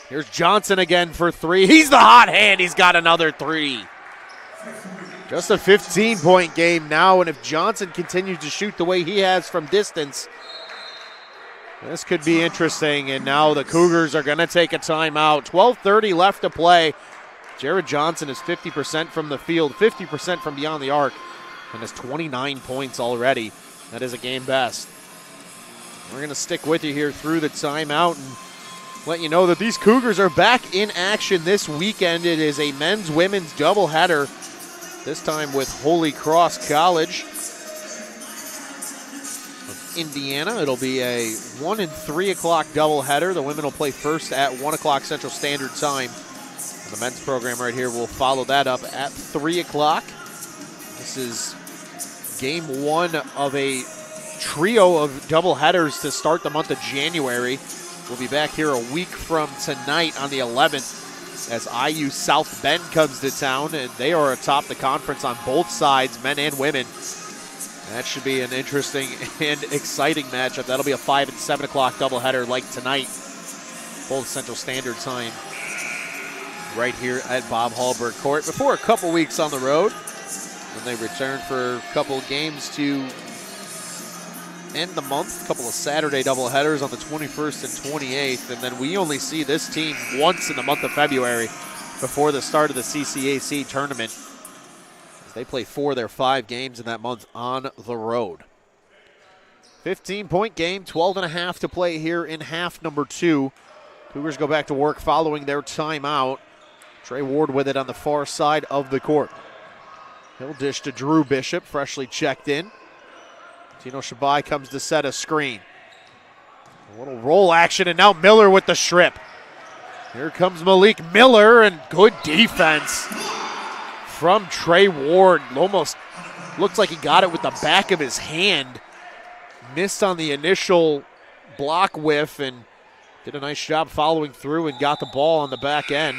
Here's Johnson again for 3. He's the hot hand. He's got another 3. Just a 15-point game now, and if Johnson continues to shoot the way he has from distance, this could be interesting. And now the Cougars are going to take a timeout. 12:30 left to play. Jared Johnson is 50% from the field, 50% from beyond the arc, and has 29 points already. That is a game best. We're going to stick with you here through the timeout and let you know that these Cougars are back in action this weekend. It is a men's-women's doubleheader, this time with Holy Cross College of Indiana. It'll be a 1 and 3 o'clock doubleheader. The women will play first at 1 o'clock Central Standard Time. The men's program right here will follow that up at 3 o'clock. This is game 1 of a trio of doubleheaders to start the month of January. We'll be back here a week from tonight on the 11th as IU South Bend comes to town, and they are atop the conference on both sides, men and women. That should be an interesting and exciting matchup. That'll be a 5 and 7 o'clock doubleheader like tonight, both Central Standard Time, right here at Bob Hallberg Court before a couple weeks on the road when they return for a couple of games to end the month, a couple of Saturday doubleheaders on the 21st and 28th, and then we only see this team once in the month of February before the start of the CCAC tournament, as they play 4 of their 5 games in that month on the road. 15-point game, 12.5 to play here in half number 2. Cougars go back to work following their timeout. Trey Ward with it on the far side of the court. He'll dish to Drew Bishop, freshly checked in. Tino Shabai comes to set a screen. A little roll action, and now Miller with the strip. Here comes Malik Miller, and good defense from Trey Ward. Almost looks like he got it with the back of his hand. Missed on the initial block whiff, and did a nice job following through and got the ball on the back end.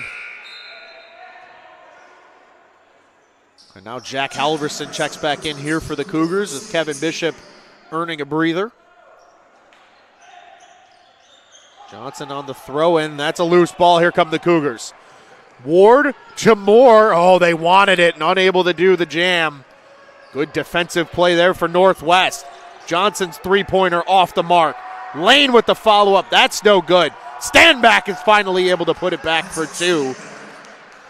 And now Jack Halverson checks back in here for the Cougars with Kevin Bishop earning a breather. Johnson on the throw-in. That's a loose ball. Here come the Cougars. Ward to Moore. Oh, they wanted it and unable to do the jam. Good defensive play there for Northwest. Johnson's three-pointer off the mark. Lane with the follow-up. That's no good. Standback is finally able to put it back for 2.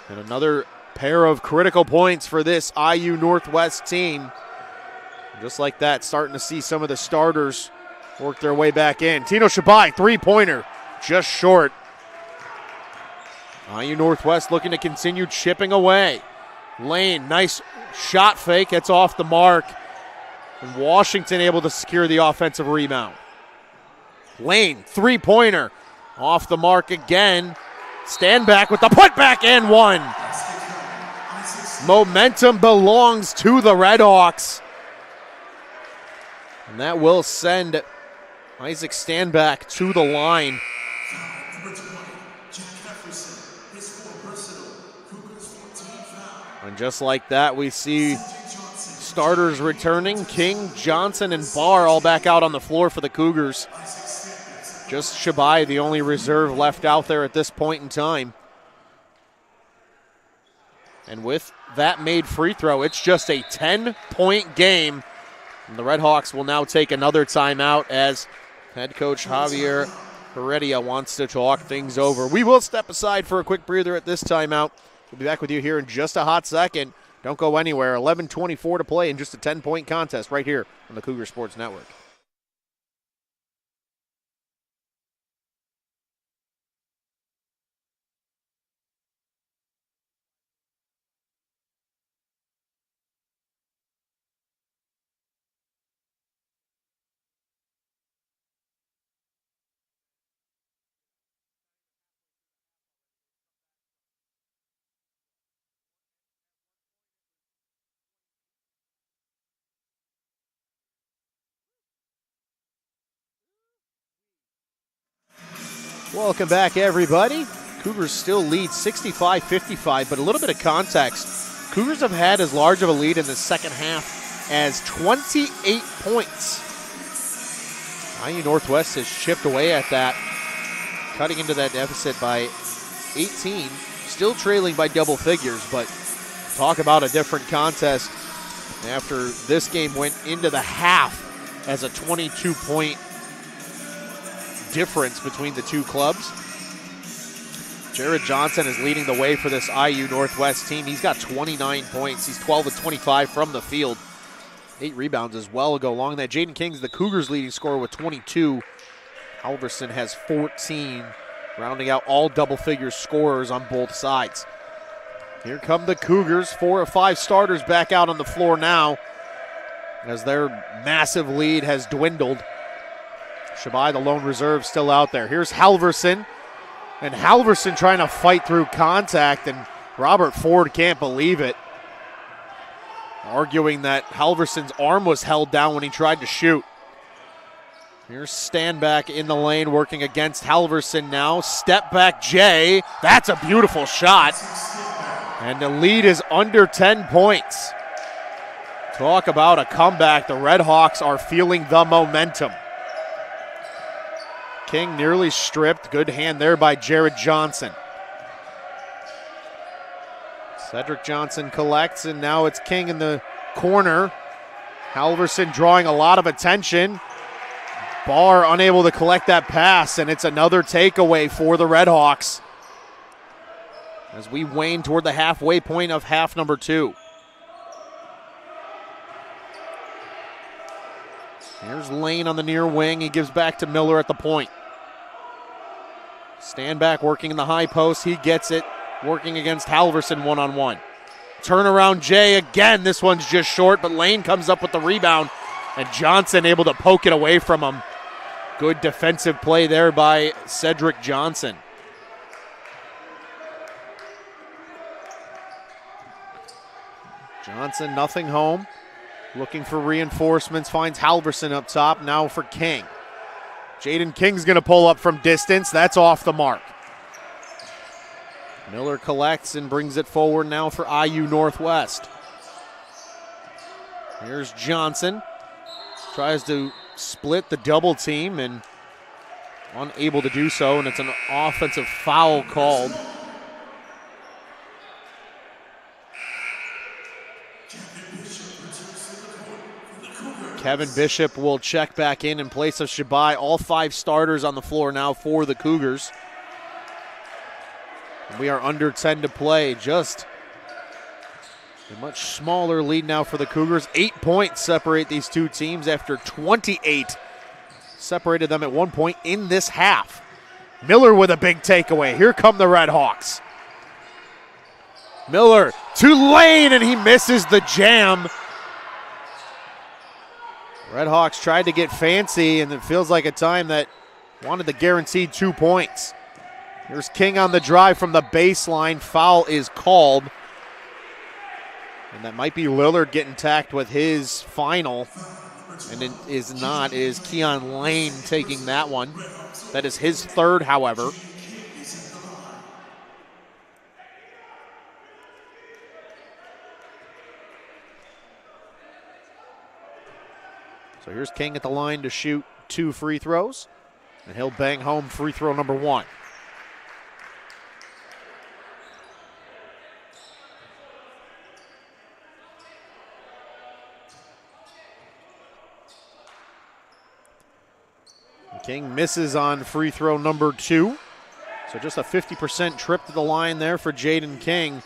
And another pair of critical points for this IU Northwest team. Just like that, starting to see some of the starters work their way back in. Tino Shabai, three-pointer, just short. IU Northwest looking to continue chipping away. Lane, nice shot fake, it's off the mark. And Washington able to secure the offensive rebound. Lane, three-pointer, off the mark again. Standback with the putback and 1. Momentum belongs to the Redhawks. And that will send Isaac Standback to the line. And just like that, we see starters returning. King, Johnson, and Barr all back out on the floor for the Cougars. Just Shabai, the only reserve left out there at this point in time. And with that made free throw, it's just a 10-point game. And the Redhawks will now take another timeout as head coach Xavier Heredia wants to talk things over. We will step aside for a quick breather at this timeout. We'll be back with you here in just a hot second. Don't go anywhere. 11:24 to play in just a 10-point contest right here on the Cougar Sports Network. Welcome back, everybody. Cougars still lead 65-55, but a little bit of context. Cougars have had as large of a lead in the second half as 28 points. IU Northwest has chipped away at that, cutting into that deficit by 18, still trailing by double figures, but talk about a different contest after this game went into the half as a 22-point difference between the two clubs. Jared Johnson is leading the way for this IU Northwest team. He's got 29 points. He's 12 of 25 from the field. 8 rebounds as well go along that. Jaden King's the Cougars' leading scorer with 22. Halverson has 14, rounding out all double-figure scorers on both sides. Here come the Cougars. 4 of 5 starters back out on the floor now as their massive lead has dwindled. Shabai, the lone reserve, still out there. Here's Halverson, and Halverson trying to fight through contact, and Robert Ford can't believe it, arguing that Halverson's arm was held down when he tried to shoot. Here's Standback in the lane working against Halverson now. Step back Jay. That's a beautiful shot. And the lead is under 10 points. Talk about a comeback. The Red Hawks are feeling the momentum. King nearly stripped. Good hand there by Jared Johnson. Cedric Johnson collects, and now it's King in the corner. Halverson drawing a lot of attention. Barr unable to collect that pass, and it's another takeaway for the Red Hawks as we wane toward the halfway point of half number 2. Here's Lane on the near wing. He gives back to Miller at the point. Standback working in the high post. He gets it, working against Halverson one-on-one. Turnaround Jay again. This one's just short, but Lane comes up with the rebound, and Johnson able to poke it away from him. Good defensive play there by Cedric Johnson. Johnson, nothing home. Looking for reinforcements, finds Halverson up top, now for King. Jaden King's gonna pull up from distance, that's off the mark. Miller collects and brings it forward now for IU Northwest. Here's Johnson, tries to split the double team and unable to do so, and it's an offensive foul called. Kevin Bishop will check back in place of Shabai. All 5 starters on the floor now for the Cougars. And we are under 10 to play. Just a much smaller lead now for the Cougars. 8 points separate these two teams after 28 separated them at one point in this half. Miller with a big takeaway. Here come the Red Hawks. Miller to Lane, and he misses the jam. Red Hawks tried to get fancy, and it feels like a time that wanted the guaranteed 2 points. Here's King on the drive from the baseline. Foul is called. And that might be Lillard getting tacked with his final. And it is not. It is Keon Lane taking that one. That is his third, however. So here's King at the line to shoot 2 free throws, and he'll bang home free throw number 1. King misses on free throw number 2. So just a 50% trip to the line there for Jaden King.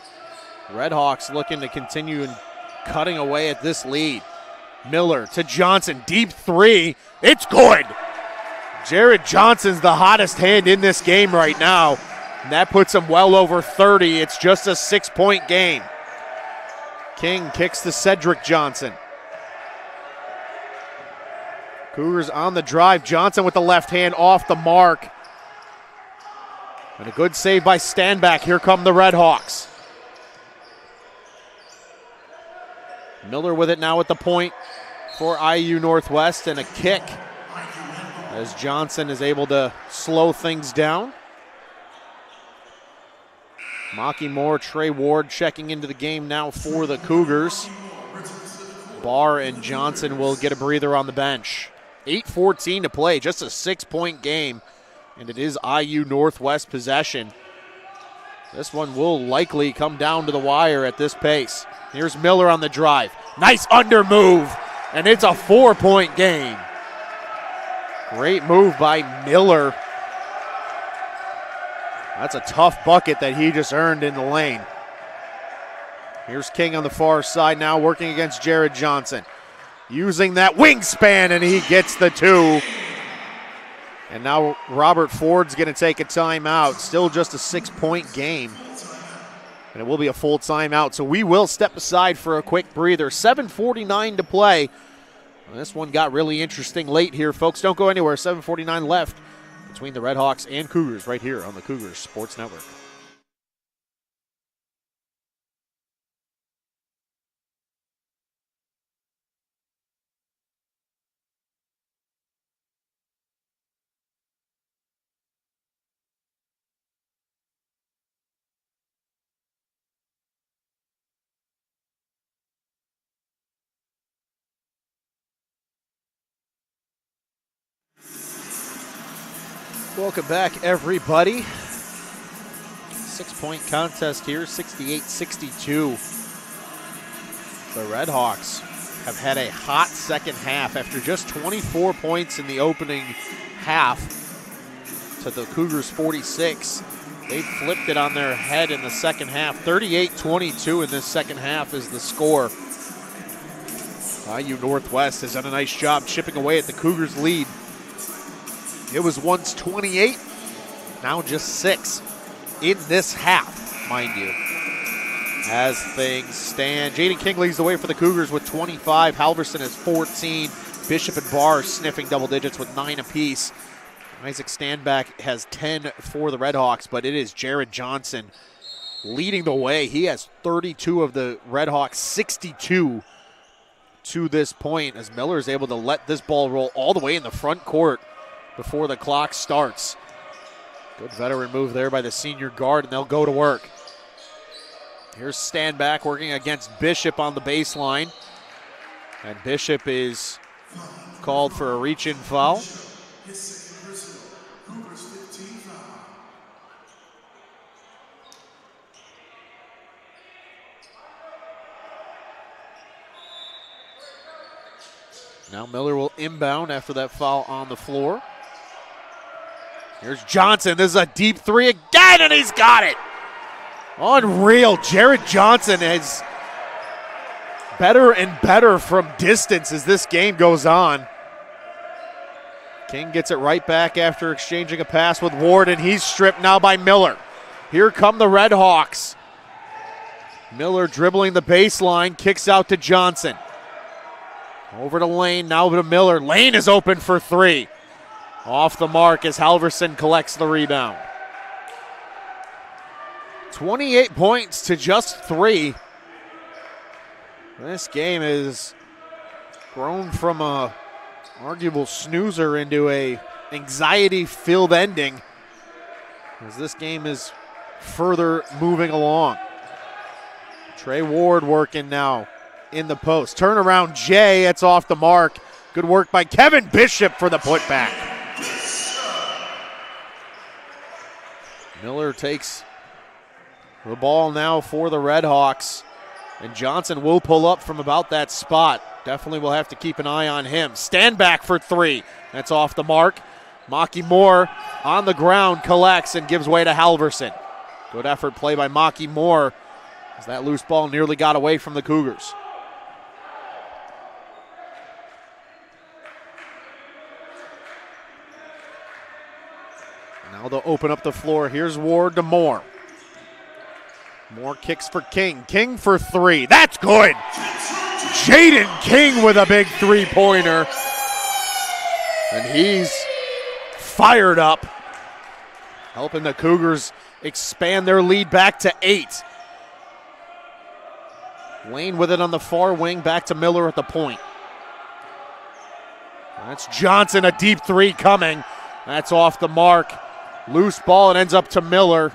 Redhawks looking to continue and cutting away at this lead. Miller to Johnson, deep 3. It's good. Jared Johnson's the hottest hand in this game right now. And that puts him well over 30. It's just a 6-point game. King kicks to Cedric Johnson. Cougars on the drive. Johnson with the left hand off the mark. And a good save by Standback. Here come the Redhawks. Miller with it now at the point for IU Northwest, and a kick as Johnson is able to slow things down. Maki Moore, Trey Ward checking into the game now for the Cougars. Barr and Johnson will get a breather on the bench. 8:14 to play, just a 6-point game, and it is IU Northwest possession. This one will likely come down to the wire at this pace. Here's Miller on the drive. Nice under move, and it's a 4-point game. Great move by Miller. That's a tough bucket that he just earned in the lane. Here's King on the far side now, working against Jared Johnson. Using that wingspan, and he gets the 2. And now Robert Ford's going to take a timeout. Still just a 6-point game. And it will be a full timeout. So we will step aside for a quick breather. 7:49 to play. Well, this one got really interesting late here, folks. Don't go anywhere. 7:49 left between the Redhawks and Cougars right here on the Cougars Sports Network. Welcome back, everybody. 6-point contest here, 68-62. The Redhawks have had a hot second half after just 24 points in the opening half to the Cougars' 46. They flipped it on their head in the second half. 38-22 in this second half is the score. IU Northwest has done a nice job chipping away at the Cougars' lead. It was once 28, now just 6 in this half, mind you. As things stand, Jaden King leads the way for the Cougars with 25. Halverson has 14. Bishop and Barr sniffing double digits with 9 apiece. Isaac Standback has 10 for the Redhawks, but it is Jared Johnson leading the way. He has 32 of the Redhawks, 62 to this point, as Miller is able to let this ball roll all the way in the front court before the clock starts. Good veteran move there by the senior guard, and they'll go to work. Here's Standback working against Bishop on the baseline. And Bishop is called for a reach-in foul. Now Miller will inbound after that foul on the floor. Here's Johnson. This is a deep 3 again, and he's got it. Unreal. Jared Johnson is better and better from distance as this game goes on. King gets it right back after exchanging a pass with Ward, and he's stripped now by Miller. Here come the Redhawks. Miller dribbling the baseline, kicks out to Johnson. Over to Lane, now to Miller. Lane is open for 3. Off the mark as Halverson collects the rebound. 28 points to just 3. This game has grown from a arguable snoozer into a anxiety-filled ending as this game is further moving along. Trey Ward working now in the post. Turnaround Jay, it's off the mark. Good work by Kevin Bishop for the putback. Miller takes the ball now for the Redhawks, and Johnson will pull up from about that spot. Definitely will have to keep an eye on him. Stand back for 3. That's off the mark. Maki Moore on the ground, collects and gives way to Halverson. Good effort play by Maki Moore as that loose ball nearly got away from the Cougars. Now they'll open up the floor. Here's Ward to Moore. Moore kicks for King. King for three. That's good. Jaden King with a big three-pointer. And he's fired up, helping the Cougars expand their lead back to 8. Lane with it on the far wing, back to Miller at the point. That's Johnson, a deep three coming. That's off the mark. Loose ball, it ends up to Miller.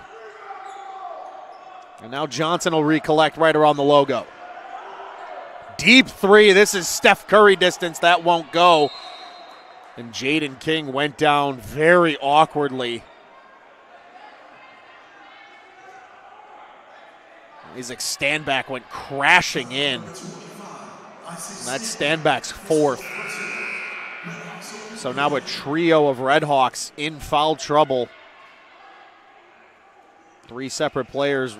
And now Johnson will recollect right around the logo. Deep three, this is Steph Curry distance, that won't go. And Jaden King went down very awkwardly. Isaac Standback went crashing in. And that's Standback's 4th. So now a trio of Redhawks in foul trouble. 3 separate players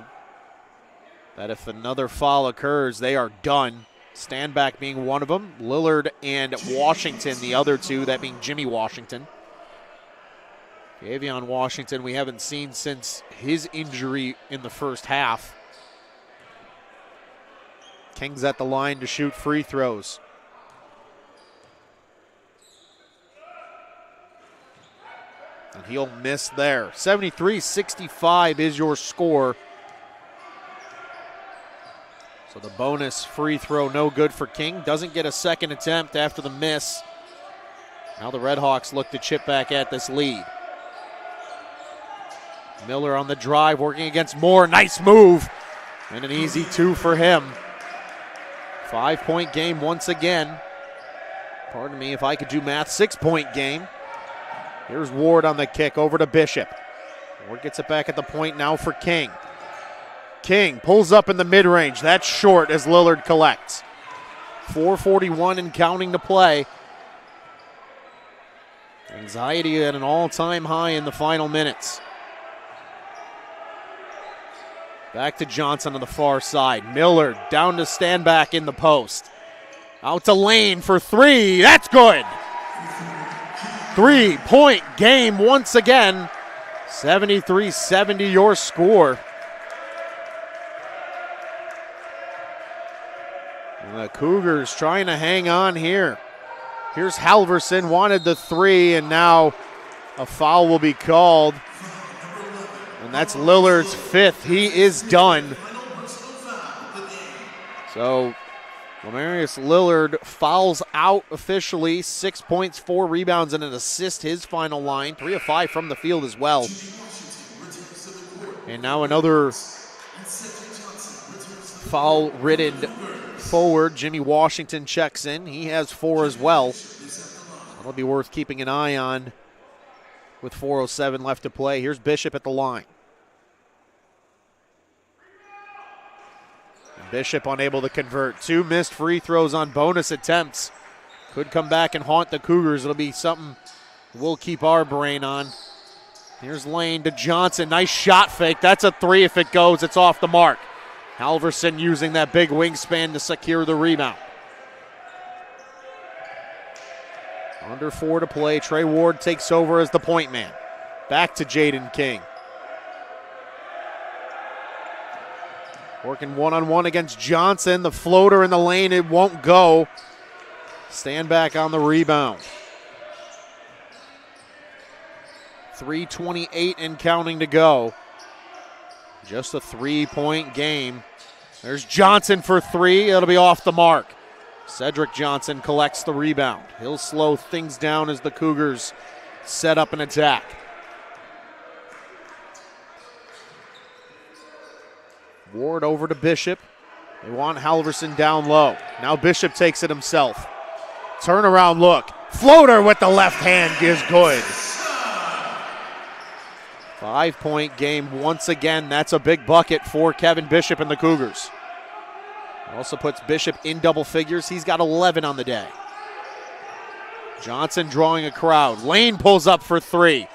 that if another foul occurs, they are done. Standback being one of them, Lillard and Washington the other two, that being Jimmy Washington. Davion Washington we haven't seen since his injury in the first half. King's at the line to shoot free throws. And he'll miss there. 73-65 is your score. So the bonus free throw no good for King. Doesn't get a second attempt after the miss. Now the Redhawks look to chip back at this lead. Miller on the drive, working against Moore. Nice move. And an easy 2 for him. 5-point game once again. Pardon me if I could do math. 6-point game. Here's Ward on the kick over to Bishop. Ward gets it back at the point now for King. King pulls up in the mid-range. That's short as Lillard collects. 4:41 and counting to play. Anxiety at an all-time high in the final minutes. Back to Johnson on the far side. Miller down to Standback in the post. Out to Lane for 3. That's good. 3-point game once again. 73-70 your score. And the Cougars trying to hang on here. Here's Halverson, wanted the 3, and now a foul will be called. And that's Lillard's 5th. He is done. So Lamarius Lillard fouls out officially. 6 points, 4 rebounds, and an assist, his final line. 3 of 5 from the field as well. And now another foul-ridden forward. Jimmy Washington checks in. He has 4 as well. That'll be worth keeping an eye on with 4:07 left to play. Here's Bishop at the line. Bishop unable to convert. 2 missed free throws on bonus attempts. Could come back and haunt the Cougars. It'll be something we'll keep our brain on. Here's Lane to Johnson. Nice shot fake. That's a 3 if it goes. It's off the mark. Halverson using that big wingspan to secure the rebound. Under 4 to play. Trey Ward takes over as the point man. Back to Jaden King. Working one-on-one against Johnson. The floater in the lane, it won't go. Standback on the rebound. 3:28 and counting to go. Just a 3-point game. There's Johnson for 3. It'll be off the mark. Cedric Johnson collects the rebound. He'll slow things down as the Cougars set up an attack. Ward over to Bishop. They want Halverson down low. Now Bishop takes it himself. Turnaround look. Floater with the left hand is good. 5-point game once again. That's a big bucket for Kevin Bishop and the Cougars. Also puts Bishop in double figures. He's got 11 on the day. Johnson drawing a crowd. Lane pulls up for three.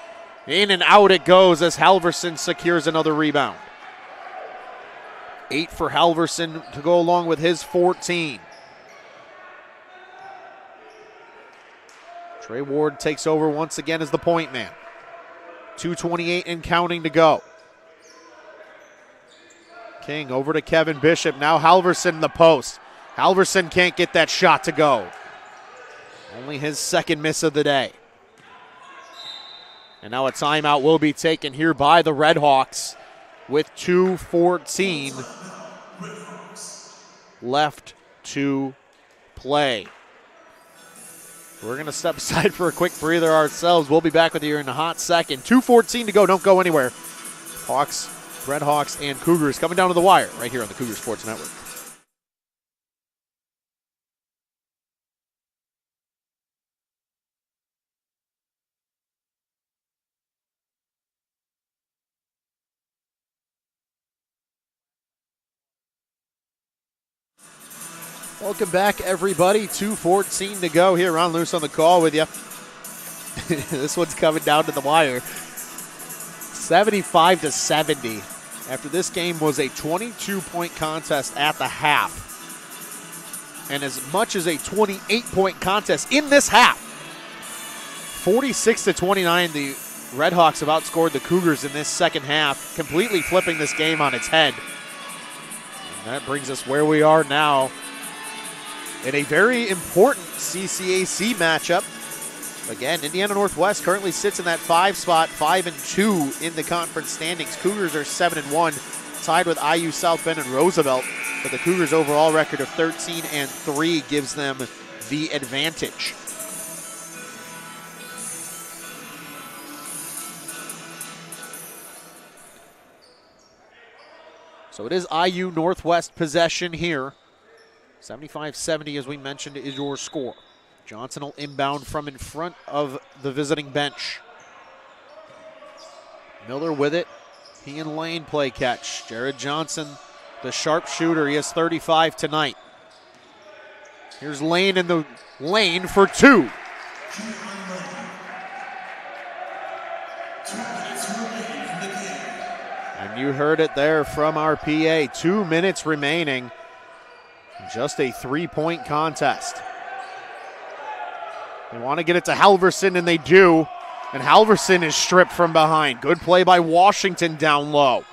In and out it goes as Halverson secures another rebound. 8 for Halverson to go along with his 14. Trey Ward takes over once again as the point man. 2:28 and counting to go. King over to Kevin Bishop. Now Halverson in the post. Halverson can't get that shot to go. Only his second miss of the day. And now a timeout will be taken here by the Redhawks with 2:14 left to play. We're going to step aside for a quick breather ourselves. We'll be back with you in a hot second. 2:14 to go. Don't go anywhere. Hawks, Redhawks, and Cougars coming down to the wire right here on the Cougar Sports Network. Welcome back, everybody. 2:14 to go here. Ron Luce on the call with you. This one's coming down to the wire. 75-70. After this game was a 22-point contest at the half. And as much as a 28-point contest in this half. 46-29, the Redhawks have outscored the Cougars in this second half, completely flipping this game on its head. And that brings us where we are now in a very important CCAC matchup. Again, Indiana Northwest currently sits in that 5 spot, 5-2 in the conference standings. Cougars are 7-1, tied with IU South Bend and Roosevelt. But the Cougars' overall record of 13-3 gives them the advantage. So it is IU Northwest possession here. 75-70, as we mentioned, is your score. Johnson will inbound from in front of the visiting bench. Miller with it. He and Lane play catch. Jared Johnson, the sharpshooter. He has 35 tonight. Here's Lane in the lane for 2. And you heard it there from our PA. 2 minutes remaining. Just a 3-point contest. They want to get it to Halverson, and they do. And Halverson is stripped from behind. Good play by Washington down low.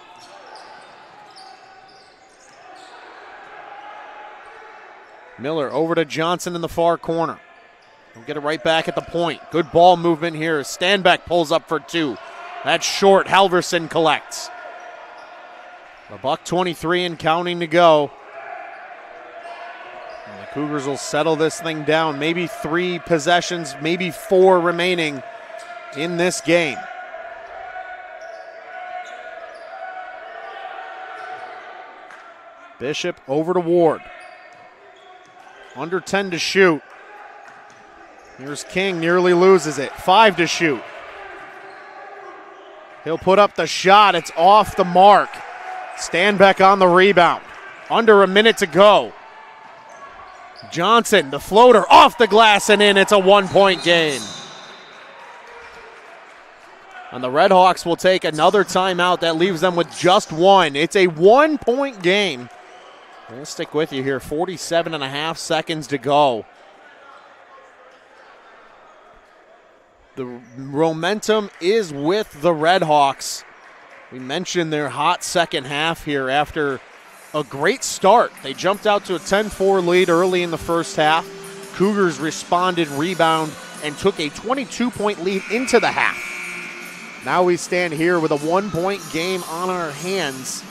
Miller over to Johnson in the far corner. He'll get it right back at the point. Good ball movement here. Standback pulls up for 2. That's short. Halverson collects. $1:23 and counting to go. And the Cougars will settle this thing down. Maybe 3 possessions, maybe 4 remaining in this game. Bishop over to Ward. Under 10 to shoot. Here's King, nearly loses it. 5 to shoot. He'll put up the shot. It's off the mark. Standback on the rebound. Under a minute to go. Johnson, the floater, off the glass and in. It's a 1-point game. And the Redhawks will take another timeout. That leaves them with just 1. It's a 1-point game. We'll stick with you here. 47.5 seconds to go. The momentum is with the Redhawks. We mentioned their hot second half here after a great start. They jumped out to a 10-4 lead early in the first half. Cougars responded, rebound, and took a 22-point lead into the half. Now we stand here with a 1-point game on our hands.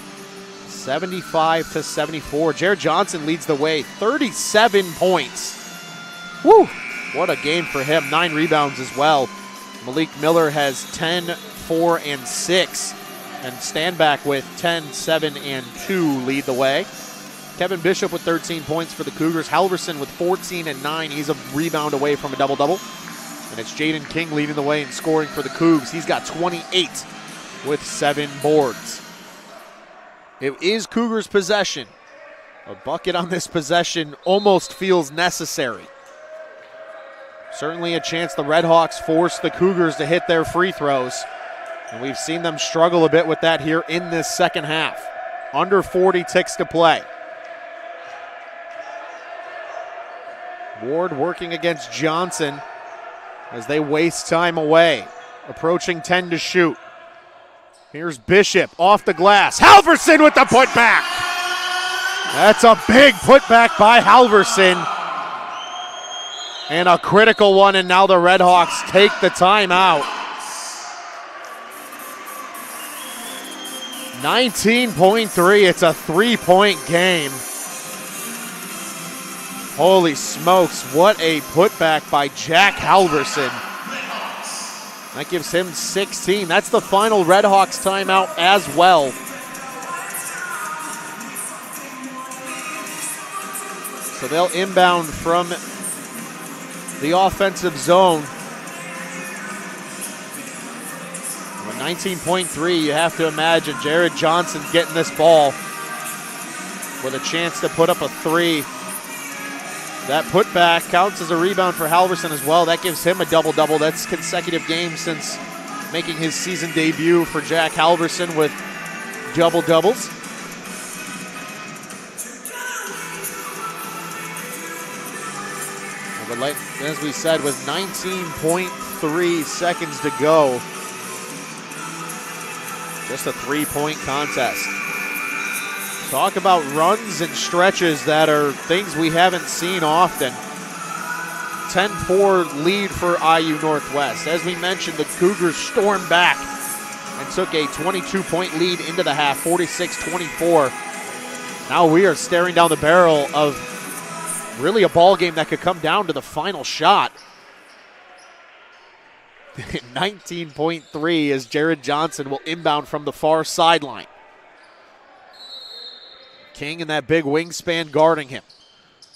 75-74. Jared Johnson leads the way, 37 points. Woo! What a game for him. 9 rebounds as well. Malik Miller has 10, 4, and 6. And Standback with 10, 7, and 2 lead the way. Kevin Bishop with 13 points for the Cougars. Halverson with 14 and 9. He's a rebound away from a double-double. And it's Jaden King leading the way in scoring for the Cougs. He's got 28 with 7 boards. It is Cougars' possession. A bucket on this possession almost feels necessary. Certainly a chance the Redhawks force the Cougars to hit their free throws. And we've seen them struggle a bit with that here in this second half. Under 40 ticks to play. Ward working against Johnson as they waste time away. Approaching 10 to shoot. Here's Bishop off the glass. Halverson with the putback. That's a big putback by Halverson. And a critical one, and now the Redhawks take the timeout. 19.3, it's a 3-point game. Holy smokes, what a putback by Jack Halverson. That gives him 16. That's the final Redhawks timeout as well. So they'll inbound from the offensive zone. With 19.3, you have to imagine Jared Johnson getting this ball with a chance to put up a three. That putback counts as a rebound for Halverson as well. That gives him a double-double. That's consecutive games since making his season debut for Jack Halverson with double-doubles. But as we said, with 19.3 seconds to go, just a 3-point contest. Talk about runs and stretches that are things we haven't seen often. 10-4 lead for IU Northwest. As we mentioned, the Cougars stormed back and took a 22-point lead into the half, 46-24. Now we are staring down the barrel of really a ball game that could come down to the final shot. 19.3 as Jared Johnson will inbound from the far sideline. King in that big wingspan guarding him.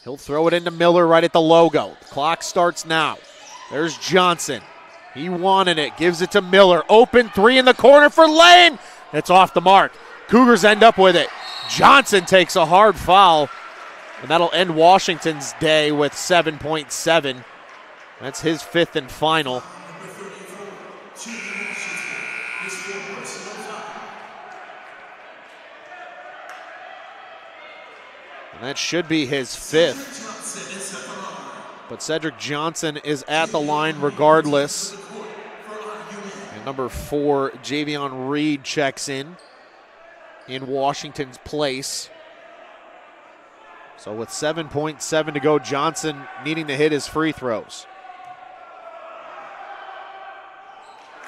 He'll throw it into Miller right at the logo. The clock starts now. There's Johnson. He wanted it. Gives it to Miller. Open three in the corner for Lane. It's off the mark. Cougars end up with it. Johnson takes a hard foul. And that'll end Washington's day with 7.7. That's his fifth and final. And that should be his fifth. But Cedric Johnson is at the line regardless. And number 4, Javion Reed checks in Washington's place. So with 7.7 to go, Johnson needing to hit his free throws.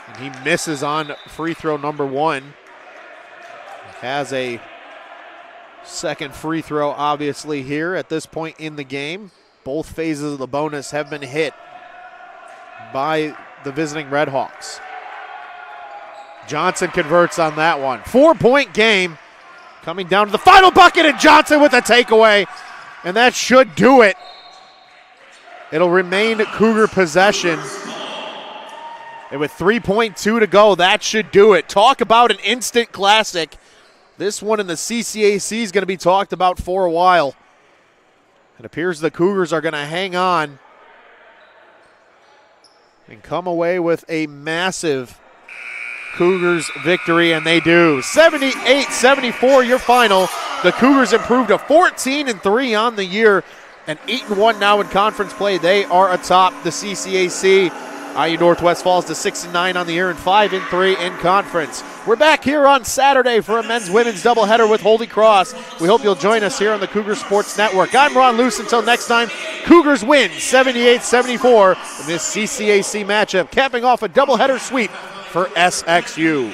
And he misses on free throw number 1. Has a second free throw, obviously, here at this point in the game. Both phases of the bonus have been hit by the visiting Redhawks. Johnson converts on that one. 4-point game. Coming down to the final bucket, and Johnson with a takeaway. And that should do it. It'll remain Cougar possession. And with 3.2 to go, that should do it. Talk about an instant classic. This one in the CCAC is going to be talked about for a while. It appears the Cougars are going to hang on and come away with a massive Cougars victory, and they do. 78-74, your final. The Cougars improved to 14-3 on the year and 8-1 now in conference play. They are atop the CCAC. IU Northwest falls to 6-9 on the year and 5-3 in conference. We're back here on Saturday for a men's-women's doubleheader with Holy Cross. We hope you'll join us here on the Cougar Sports Network. I'm Ron Luce. Until next time, Cougars win 78-74 in this CCAC matchup, capping off a doubleheader sweep for SXU.